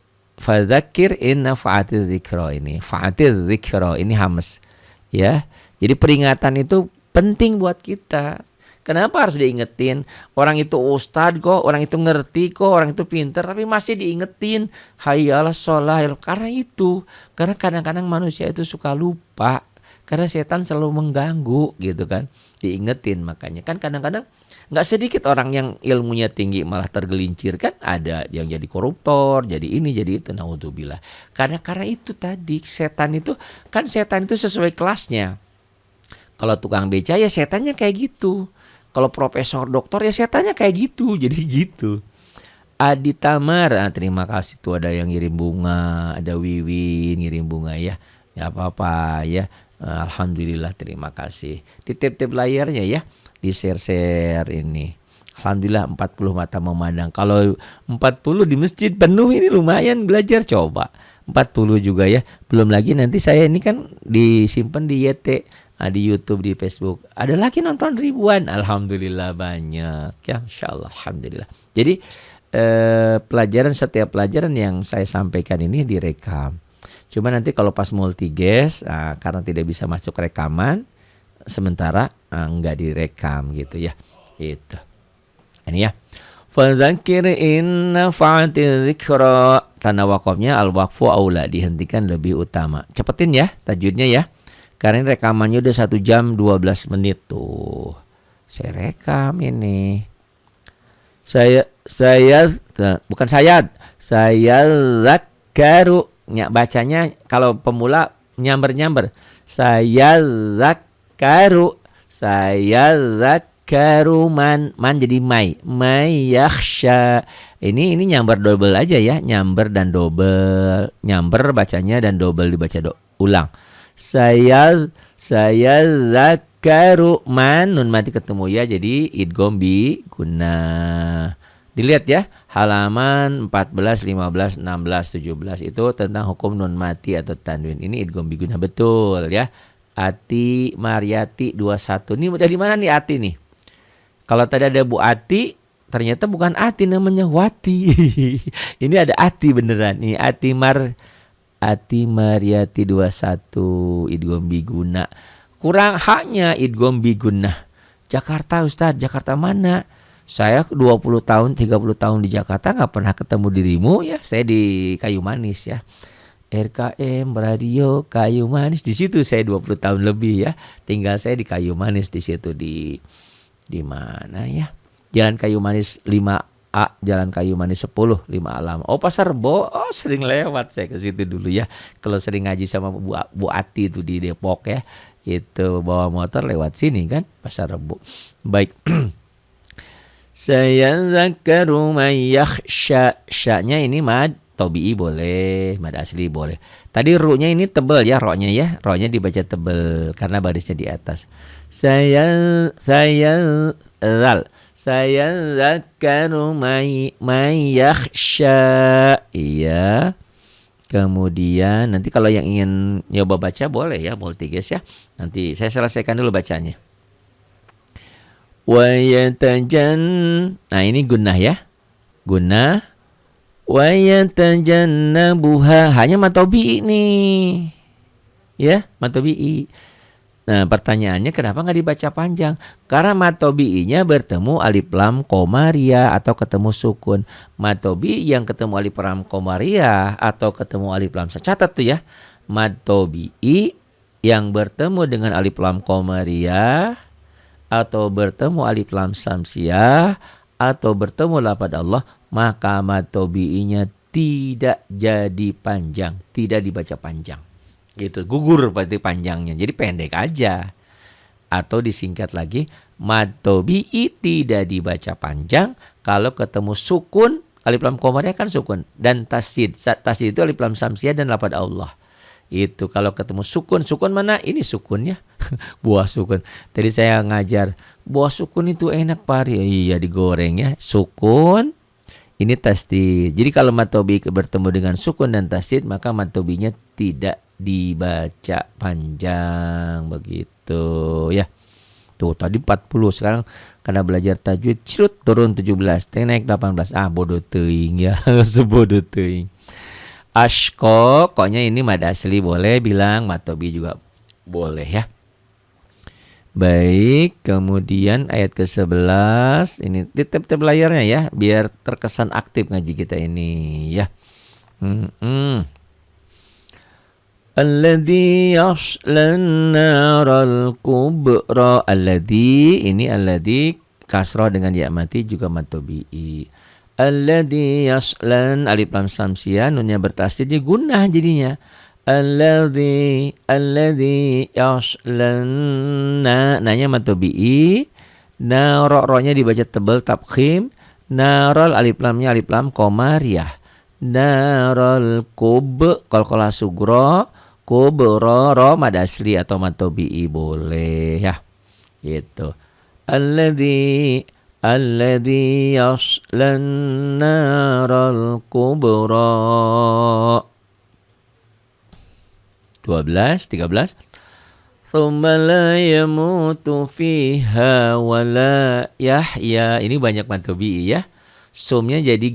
Speaker 1: dzikra ini. Fa'atiz dzikra ini hamas. Ya. Jadi peringatan itu penting buat kita. Kenapa harus diingetin? Orang itu ustadz kok, orang itu ngerti kok, orang itu pintar, tapi masih diingetin. Hayyalah sholah. Karena itu, karena kadang-kadang manusia itu suka lupa. Karena setan selalu mengganggu gitu kan. Diingetin makanya. Kan kadang-kadang gak sedikit orang yang ilmunya tinggi malah tergelincir kan. Ada yang jadi koruptor, jadi ini, jadi itu. Naudzubillah. Karena itu tadi, setan itu sesuai kelasnya. Kalau tukang beca ya setannya kayak gitu. Kalau profesor doktor ya setannya kayak gitu. Jadi gitu. Adi Tamar, terima kasih tuh, ada yang ngirim bunga, ada Wiwi ngirim bunga ya. Ya apa-apa ya. Alhamdulillah, terima kasih. Di tip-tip layarnya ya, di share-share ini. Alhamdulillah 40 mata memandang. Kalau 40 di masjid penuh ini lumayan belajar, coba. 40 juga ya. Belum lagi nanti saya ini kan disimpan di YT. Di YouTube, di Facebook. Ada lagi nonton ribuan. Alhamdulillah banyak. Ya insyaAllah. Alhamdulillah. Jadi setiap pelajaran yang saya sampaikan ini direkam. Cuma nanti kalau pas multiges, karena tidak bisa masuk rekaman, sementara enggak direkam gitu ya. Itu. Ini ya. Fadzakir inna fa'atiz dzikra. Tanda wakafnya al-waqfu aula, dihentikan lebih utama. Cepetin ya tajwidnya ya. Karena rekamannya udah 1 jam 12 menit tuh. Saya rekam ini. Saya zakaru. Bacanya kalau pemula nyamber-nyamber. Saya zakaru man jadi mai yakhsha. Ini nyamber double aja ya, nyamber dan double. Nyamber bacanya dan double dibaca ulang. Saya zakaru man, nun mati ketemu ya, jadi idgham bi gunnah. Dilihat ya, halaman 14, 15, 16, 17 itu tentang hukum nun mati atau tanwin. Ini idgham bi gunnah betul ya. Ati Mariati 21. Ini dari mana nih Ati nih? Kalau tadi ada Bu Ati, ternyata bukan Ati, namanya Wati. Ini ada Ati beneran nih, Ati Mariati 21 idgham bi gunnah. Kurang haknya idgham bi gunnah. Jakarta Ustadz, Jakarta mana? Saya 20 tahun, 30 tahun di Jakarta gak pernah ketemu dirimu ya. Saya di Kayu Manis ya. RKM Radio Kayu Manis, di situ saya 20 tahun lebih ya. Tinggal saya di Kayu Manis di situ, di mana ya? Jalan Kayu Manis 5A, Jalan Kayu Manis 10, 5 Alam. Oh, Pasar Rebo. Oh, sering lewat saya ke situ dulu ya. Kalau sering ngaji sama Bu Ati itu di Depok ya. Itu bawa motor lewat sini kan, Pasar Rebo. Baik. Saya zakaru may yakhsha. Sya-nya ini mad tabi'i boleh, mad asli boleh. Tadi ru-nya ini tebel ya, ro-nya ya. Ro-nya dibaca tebel karena barisnya di atas. Saya zakaru may yakhsha. Iya. Kemudian nanti kalau yang ingin nyoba baca boleh ya multigas ya. Nanti saya selesaikan dulu bacanya. Wa yatajan. Nah ini gunnah ya. Gunnah. Wa yatajannabuha. Hanya matobi nih. Ya, matobi. Nah pertanyaannya kenapa nggak dibaca panjang? Karena matobi'inya bertemu alif lam komaria atau ketemu sukun. Matobi yang ketemu alif lam komaria atau ketemu alif lam. Catat tuh ya. Matobi'i yang bertemu dengan alif lam komaria atau bertemu alif lam samsiah atau bertemu lafaz Allah, maka matobi'inya tidak jadi panjang, tidak dibaca panjang. Gitu, gugur berarti panjangnya, jadi pendek aja. Atau disingkat lagi, matobi'i tidak dibaca panjang kalau ketemu sukun, alif lam komarnya kan sukun, dan tasdid. Tasdid itu alif lam samsiah dan lafaz Allah. Itu kalau ketemu sukun, sukun mana? Ini sukunnya. Buah sukun. Tadi saya ngajar, buah sukun itu enak pari. Iya digoreng ya. Sukun, ini tasdid. Jadi kalau matobi bertemu dengan sukun dan tasdid, maka matobinya tidak dibaca panjang begitu ya. Tuh tadi 40, sekarang karena belajar tajwid cirut turun 17, naik 18. Bodoh teuing ya. Sebodoh teuing. Ashko, koknya ini mad asli boleh, bilang matobi juga boleh ya. Baik, kemudian ayat ke-11 ini tip-tip layarnya ya, biar terkesan aktif ngaji kita ini ya. Alladzi yaslan naral kubra. Alladzi, ini alladzi kasrah dengan ya mati juga matobi'i. Alladzi yaslan alif lam samsiah, nunnya bertasdid jadi gunnah jadinya. Alladzi yaslan, nanya matobi'i. Ro-nya dibaca tebal tabkhim. Narol alif lamnya alif lam komariyah. Narol kub qalqalah sugro. Kubro ro mad asli atau matobi'i boleh ya. Gitu. Alladzi yaslan naral kubra. 12, 13. Tsumma la yamutu fiha wa la yahya. Ini banyak matobi'i ya. Sumnya jadi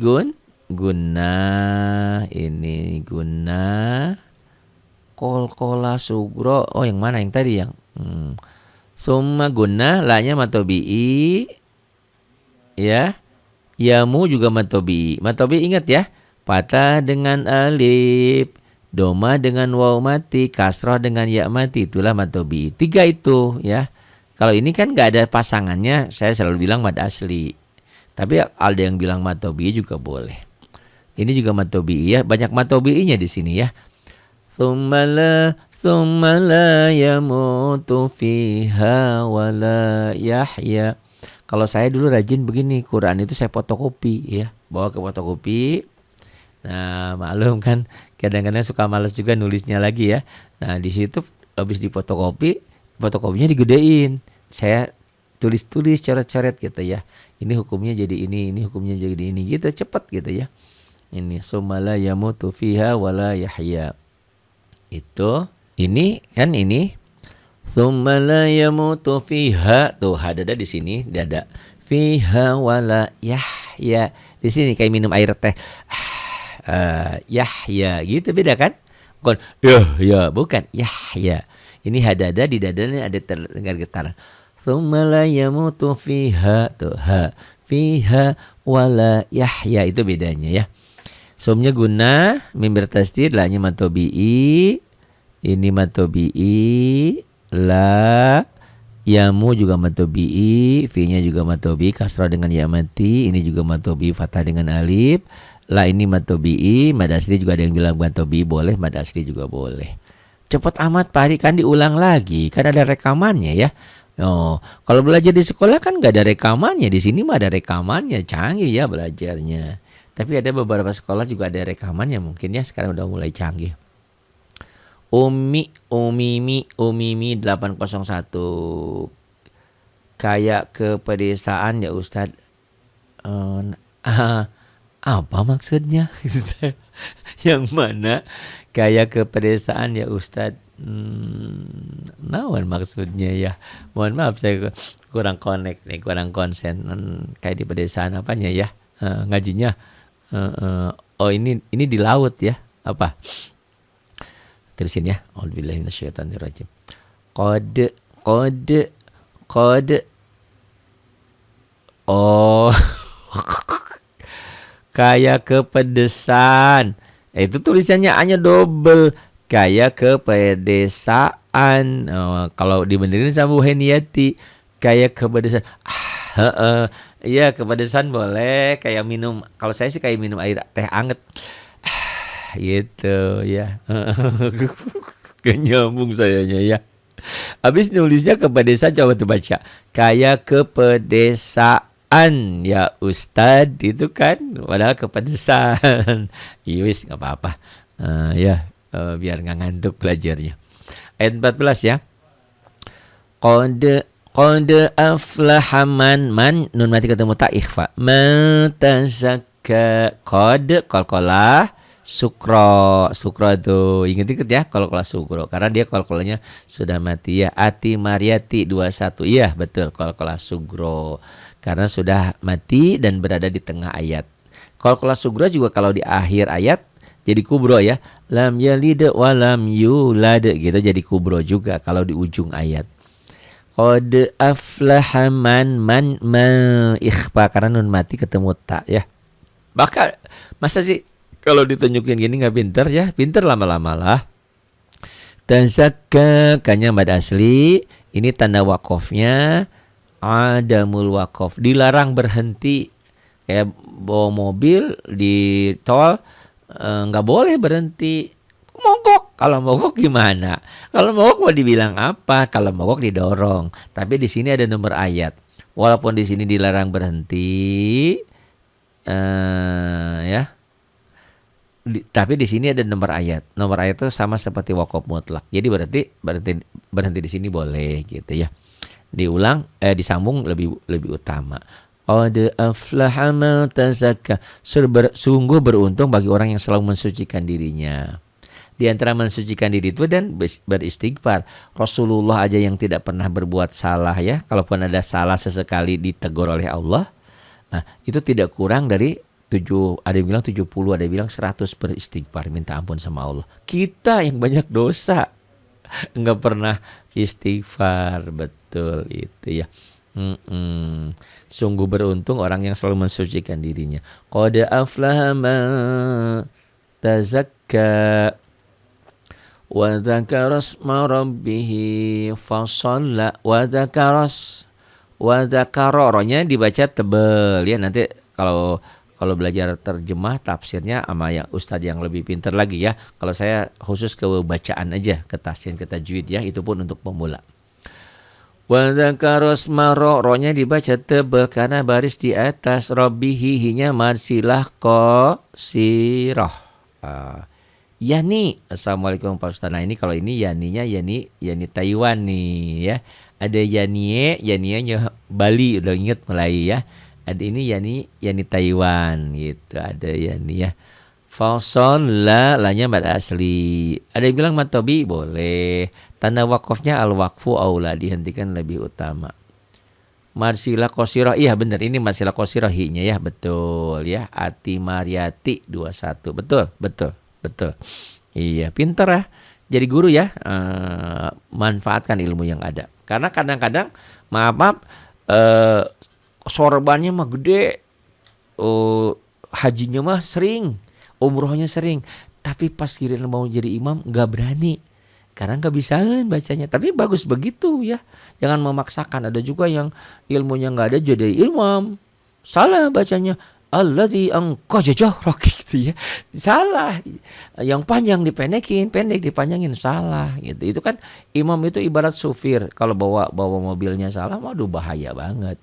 Speaker 1: gunnah. Ini gunnah. Qalqalah sugro. Oh yang mana yang tadi yang summa gunnah, la-nya matobi'i ya. Yamu juga matobi'i. Matobi'i ingat ya. Patah dengan alif, doma dengan waw mati, kasrah dengan ya mati, itulah matobi'i. 3 itu ya. Kalau ini kan nggak ada pasangannya, saya selalu bilang mad asli. Tapi ada yang bilang matobi'i juga boleh. Ini juga matobi'i ya. Banyak matobi'inya di sini ya. Tsumma la yamutu fiha wa la yahya. Kalau saya dulu rajin begini, Quran itu saya fotokopi ya, bawa ke fotokopi. Nah, maklum kan kadang-kadang suka malas juga nulisnya lagi ya. Nah, di situ habis fotokopinya digedein. Saya tulis-tulis coret-coret gitu ya. Ini hukumnya jadi ini hukumnya jadi ini gitu, cepat gitu ya. Ini tsumma la yamutu fiha wa la yahya. Itu ini kan ini tsumma la yamutu fiha, tuh hadada di sini dada, fiha wala yahya di sini kayak minum air teh, yahya gitu, beda kan? Bukan ya bukan yahya. Ini hadada di dadanya ada terdengar getar. Tsumma la yamutu fiha, tuh ha fiha wala yahya, itu bedanya ya. Sumnya gunnah, mim bertasdid, la-nya matobi'i. Ini matobi'i, la, yamu juga matobi'i, fi-nya juga matobi'i, kasrah dengan ya mati. Ini juga matobi'i, fathah dengan alif. La ini matobi'i, mad asli juga ada yang bilang matobi'i boleh, mad asli juga boleh. Cepat amat Pak Hari, kan diulang lagi, kan ada rekamannya ya. Oh, kalau belajar di sekolah kan nggak ada rekamannya, di sini mah ada rekamannya, canggih ya belajarnya. Tapi ada beberapa sekolah juga ada rekamannya mungkin ya, sekarang udah mulai canggih. Umimi 801. Kayak ke pedesaan ya Ustadz. Apa maksudnya? Yang mana kayak ke pedesaan ya Ustadz? Naon maksudnya ya? Mohon maaf saya kurang connect nih, kurang konsen. Kayak di pedesaan apanya ya? Ngajinya. Oh ini di laut ya? Apa? Terusin ya. Auzubillahi minasyaitonirrajim. Kode. Oh. Kayak kepedesan. Itu tulisannya hanya double. Kayak kepedesaan. Kalau dibenerin sama Bu Heniati, kayak kepedesan. Iya kepedesan boleh. Kayak minum. Kalau saya sih kayak minum air teh anget. Gitu ya. Kenyambung sayanya ya. Habis nulisnya kepedesan, coba tuh baca. Kayak kepedesaan. Ya Ustadz itu kan padahal kepedesan. Iwis nggak apa-apa. Biar nggak ngantuk belajarnya. Ayat 14 ya. Qad aflaha man nun mati ketemu ta ikhfa. Man tazakka qad qalqalah sukro tuh inget ya qalqalah sukro karena dia qalqalahnya sudah mati ya. Ati Mariati 21 iya betul qalqalah sugro karena sudah mati dan berada di tengah ayat. Qalqalah sugro juga kalau di akhir ayat jadi kubro ya. Lam yalid wa lam yulad gitu jadi kubro juga kalau di ujung ayat. Qad aflaha man ikhfa karena nun mati ketemu ta ya. Maka masa sih kalau ditunjukin gini nggak pinter ya? Pinter lama-lama lah. Tazakka kanya mad asli ini tanda wakofnya. Adamul wakof dilarang berhenti kayak bawa mobil di tol nggak boleh berhenti mogok. Kalau mogok gimana? Kalau mogok mau dibilang apa? Kalau mogok didorong. Tapi di sini ada nomor ayat. Walaupun di sini dilarang berhenti tapi di sini ada nomor ayat. Nomor ayat itu sama seperti wakof mutlak. Jadi berhenti di sini boleh gitu ya. Diulang disambung lebih utama. Qad aflaha man tazakka. Sungguh beruntung bagi orang yang selalu mensucikan dirinya. Di antara mensucikan diri itu dan beristighfar. Rasulullah aja yang tidak pernah berbuat salah ya. Kalaupun ada salah sesekali ditegur oleh Allah, nah, itu tidak kurang dari 7, ada yang bilang 70, ada yang bilang 100 beristighfar minta ampun sama Allah. Kita yang banyak dosa enggak pernah istighfar, betul itu ya. Sungguh beruntung orang yang selalu mensucikan dirinya. Qad aflaha man tazakka wa dzakara asma rabbih fasalla wa dzakara ronya dibaca tebel ya. Nanti kalau belajar terjemah tafsirnya sama yang ustadz yang lebih pintar lagi ya. Kalau saya khusus ke bacaan aja, ke tahsin, ke tajwid ya, itu pun untuk pemula. Wa dzakara asma ronya dibaca tebal karena baris di atas. Rabbihi hinya marsilah qasirah. Yani assalamualaikum Pak Ustaz. Nah ini kalau ini yaninya yani Taiwan nih ya. Ada yaninya Bali udah inget mulai ya. Ada ini yani Taiwan gitu. Ada yani ya. Falson lanya mad asli. Ada yang bilang matobi boleh. Tanda wakofnya al wakfu aula dihentikan lebih utama. Marsilah qasirah iya benar ini marsilah qasirah hi-nya ya betul ya. Ati Mariati 21 betul. Iya pintar ya. Jadi guru ya. Manfaatkan ilmu yang ada. Karena kadang-kadang maaf sorbannya mah gede, hajinya mah sering, umrohnya sering, tapi pas giliran mau jadi imam nggak berani karena nggak bisa bacanya. Tapi bagus begitu ya, jangan memaksakan. Ada juga yang ilmunya nggak ada jadi imam, salah bacanya. Allazi angqajajarok gitu ya, salah. Yang panjang dipendekin, pendek dipanjangin, salah gitu. Itu kan imam itu ibarat supir, kalau bawa mobilnya salah, waduh bahaya banget.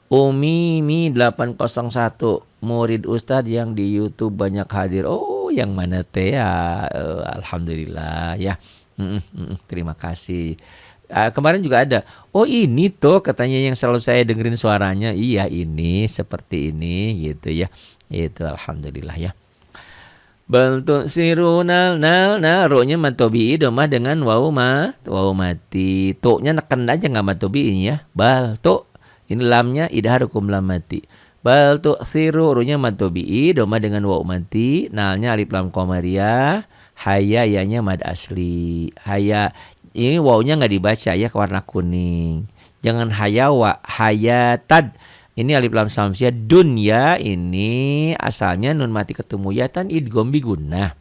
Speaker 1: Umi 801 murid Ustadz yang di YouTube banyak hadir. Oh, yang mana teh ya? Alhamdulillah ya. Terima kasih. Kemarin juga ada. Oh ini tuh katanya yang selalu saya dengerin suaranya. Iya ini seperti ini gitu ya. Itu alhamdulillah ya. Bal tu'sirunal nal ro-nya matobi'i domah dengan wau mati. To-nya neken aja enggak matobi'i ya. Bal tu ini lamnya idhar hukum lam mati. Bal tu'siru ro-nya matobi'i domah dengan wau mati. Nalnya alif lam qamariyah. Haya ya-nya mad asli. Haya ini wau-nya enggak dibaca ya warna kuning. Jangan hayawa, hayatad. Ini alif lam samsiah. Dunya ini asalnya nun mati ketemu ya tan idgham bi gunnah.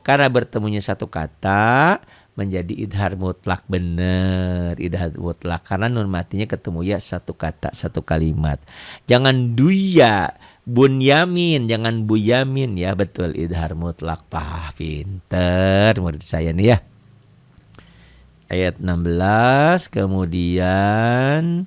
Speaker 1: Karena bertemunya satu kata menjadi idhar mutlak, bener idhar mutlak karena nun matinya ketemu ya satu kata satu kalimat. Jangan duya bunyamin, jangan buyamin ya, betul idhar mutlak. Pinter murid saya nih ya. Ayat 16 kemudian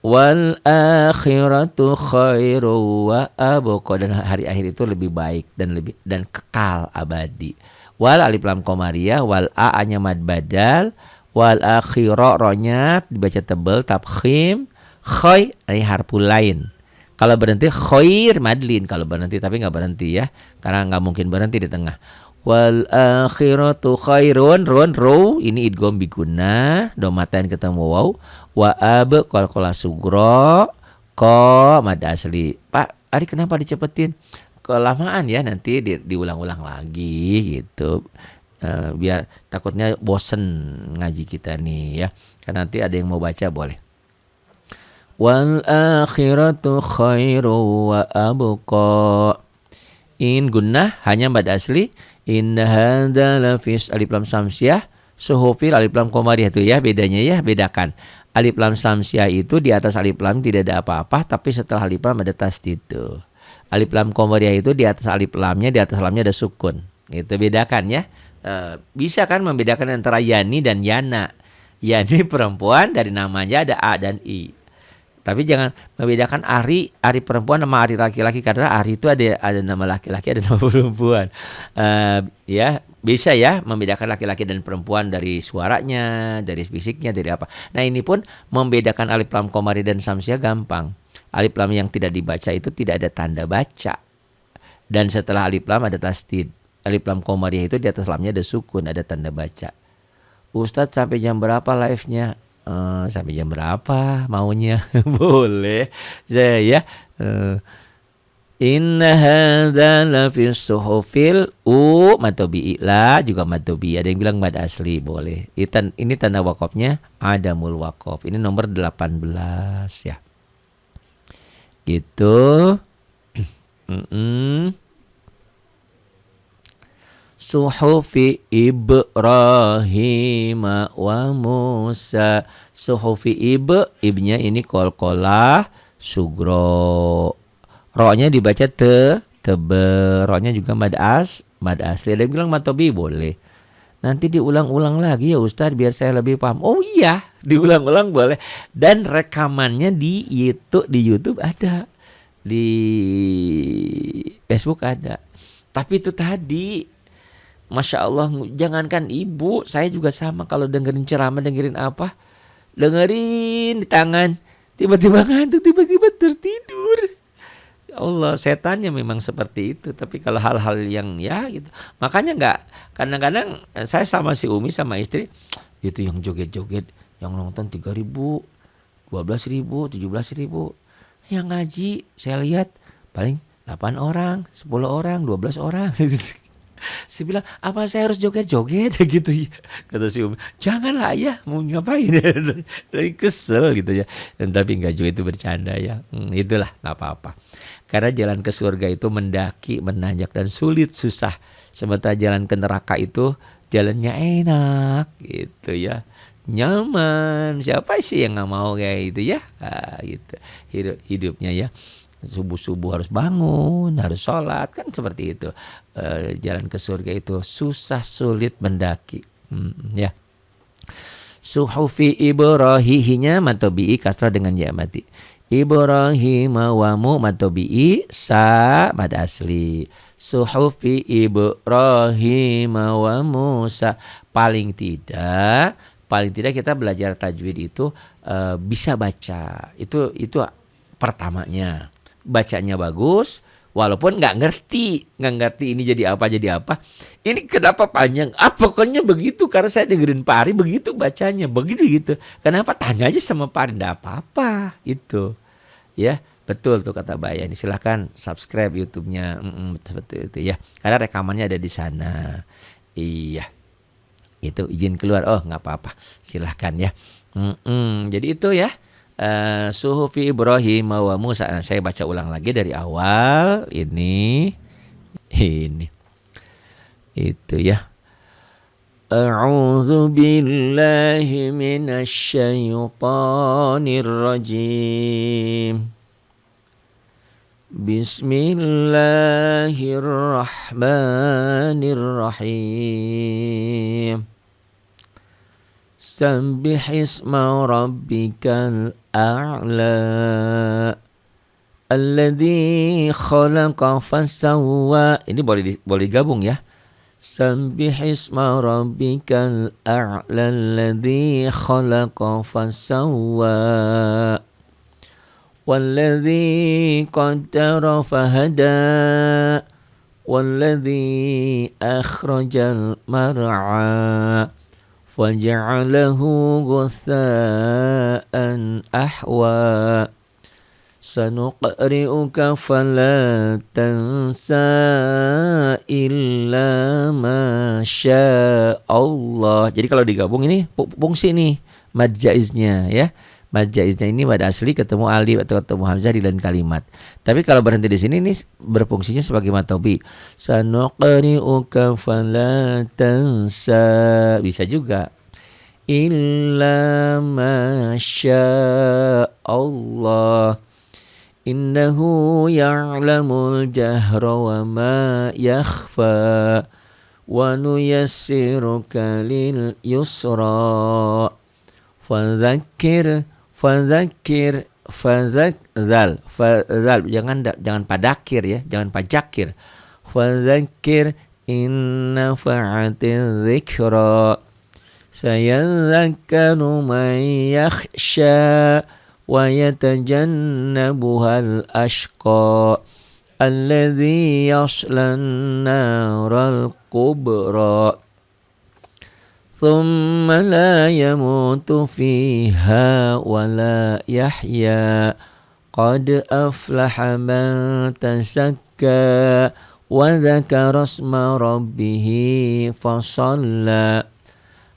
Speaker 1: wal akhiratu khairu wa abqa, dan hari akhir itu lebih baik dan kekal abadi. Wal alif lam qamariyah, wal a-nya mad badal, wal akhira ro-nya dibaca tebal tafkhim, khay ini harful lain. Kalau berhenti khair madlin, kalau berhenti tapi enggak berhenti ya, karena enggak mungkin berhenti di tengah. Wal akhiratu khairun ro ini idgham bi gunnah, domatain ketemu waw. Wa ab qalqala sugro ko mad asli. Pak, Ari kenapa dicepetin? Kelamaan ya, nanti diulang-ulang lagi gitu. Biar takutnya bosen ngaji kita nih ya. Kan nanti ada yang mau baca boleh. Wal akhiratu khairu wa abqa. In gunnah hanya mad asli. Inna hadza lafis alif lam samsiah suhufil alif lam qamariyah itu ya, bedanya ya, bedakan. Alif lam samsiah itu di atas alif lam tidak ada apa-apa, tapi setelah alif lam ada tasdid itu. Alif lam qamariyah itu di atas alif lamnya, di atas lamnya ada sukun. Itu bedakan ya. Bisa kan membedakan antara yani dan yana. Yani perempuan, dari namanya ada a dan i. Tapi jangan membedakan Ari perempuan sama Ari laki-laki, karena Ari itu ada nama laki-laki, ada nama perempuan. Ya bisa ya membedakan laki-laki dan perempuan dari suaranya, dari fisiknya, dari apa. Nah ini pun membedakan alif lam qamari dan samsiah gampang. Alif lam yang tidak dibaca itu tidak ada tanda baca, dan setelah alif lam ada tasdid. Alif lam qamari itu di atas lamnya ada sukun, ada tanda baca. Ustadz sampai jam berapa live-nya? Sampai jam berapa maunya? Boleh saya ya. Inna hadza lafi suhufil matobi la juga matobi. Ada yang bilang mad asli, boleh. Ini tanda wakofnya adamul wakof. Ini nomor 18 ya. Gitu. Suhufi Ibrahim wa Musa. Suhufi ibnya ini qalqalah sugro. Ro-nya dibaca tebe. Ro-nya juga mad asli. Ada yang bilang matobi, boleh. Nanti diulang-ulang lagi ya Ustadz biar saya lebih paham. Oh iya, diulang-ulang boleh. Dan rekamannya di YouTube ada. Di Facebook ada. Tapi itu tadi Masya Allah, jangankan ibu, saya juga sama kalau dengerin ceramah, dengerin apa, dengerin di tangan, tiba-tiba ngantuk, tiba-tiba tertidur. Allah, setannya memang seperti itu. Tapi kalau hal-hal yang ya gitu, makanya nggak, kadang-kadang saya sama si Umi sama istri, itu yang joget-joget, yang nonton 3.000, 12.000, 17.000, yang ngaji saya lihat paling 8 orang, 10 orang, 12 orang. Saya bilang, apa saya harus joget-joget gitu ya? Kata si Umi, janganlah ya, mau ngapain? Lagi kesel gitu ya. Dan tapi enggak juga, itu bercanda ya. Itulah, enggak apa-apa. Karena jalan ke surga itu mendaki, menanjak dan sulit, susah. Sementara jalan ke neraka itu jalannya enak gitu ya. Nyaman. Siapa sih yang enggak mau kayak gitu ya? Gitu. Hidupnya ya. Subuh-subuh harus bangun, harus sholat, kan seperti itu. Jalan ke surga itu susah sulit mendaki. Ya. Suhufi Ibrahihinya matobi'i kasrah dengan ya mati. Ibrahim wamu matobi'i sa mad asli. Suhufi Ibrahim wa Musa, paling tidak paling tidak kita belajar tajwid itu bisa baca. Itu pertamanya. Bacanya bagus, walaupun nggak ngerti ini jadi apa. Ini kenapa panjang? Pokoknya begitu karena saya dengerin Pak Ari begitu bacanya, begitu gitu. Kenapa? Tanya aja sama Pak Ari, nggak apa-apa itu. Ya, betul tuh kata Bayani. Silahkan subscribe YouTube-nya, seperti itu ya. Karena rekamannya ada di sana. Iya, itu izin keluar. Oh, nggak apa-apa. Silahkan ya. Jadi itu ya. Suhufi Ibrahim wa Musa. Nah, saya baca ulang lagi dari awal. Ini itu ya. A'udzu billahi minasy syaithanir rajim. Bismillahirrahmanirrahim. Sabbihisma rabbikal a'la alladzi khalaqa fasawwa. Ini boleh digabung ya. Sabbihisma rabbikal a'la alladzi khalaqa fasawwa walladzi qaddara fahada walladzi akhrajal mar'a faja'alahu ghutha'an ahwa sanuqri'uka fala tansa illa ma Allah. Jadi kalau digabung ini fungsi nih mad jaiznya ya. Mad jaiznya ini mad asli ketemu alif atau ketemu hamzah di lain kalimat. Tapi kalau berhenti di sini ini berfungsinya sebagai mad tobi. Sanuqri'uka fala tansa. Bisa juga illa ma Allah. Innahu ya'lamul jahra wa ma yakhfa wa nuyassiruka lil yusra fadzakir jangan padakir ya, jangan pajakir. Fadzakir inna fa'atiz dzikra sayadzakkaru man yakhsha wa yatajannabuhal ashqa alladzi yaslan naral kubra thumma la yamutu fiha wa la yahya qad aflaha man tazakka wa dzakara isma rabbih fasalla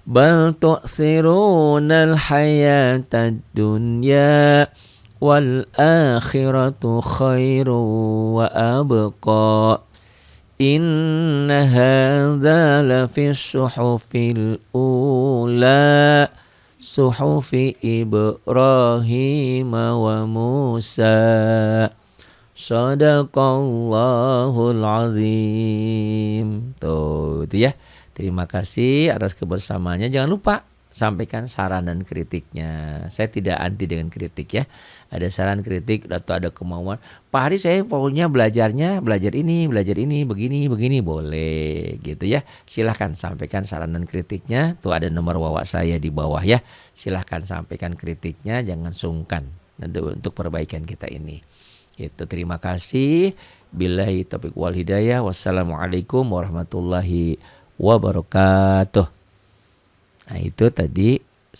Speaker 1: bal tu'thirunal hayatad dunya wal akhiratu khairu wa abqa inna hadza lafis suhufil ula suhufi Ibrahim wa Musa sadaqallahul azim. Tuh itu ya. Terima kasih atas kebersamaannya. Jangan lupa sampaikan saran dan kritiknya. Saya tidak anti dengan kritik ya. Ada saran kritik atau ada kemauan. Pak Hari saya pokoknya belajar ini, begini boleh gitu ya. Silahkan sampaikan saran dan kritiknya. Tuh ada nomor WhatsApp saya di bawah ya. Silahkan sampaikan kritiknya, jangan sungkan untuk perbaikan kita ini. Gitu. Terima kasih. Billahi taufiq wal hidayah. Wassalamualaikum warahmatullahi wabarakatuh. Nah itu tadi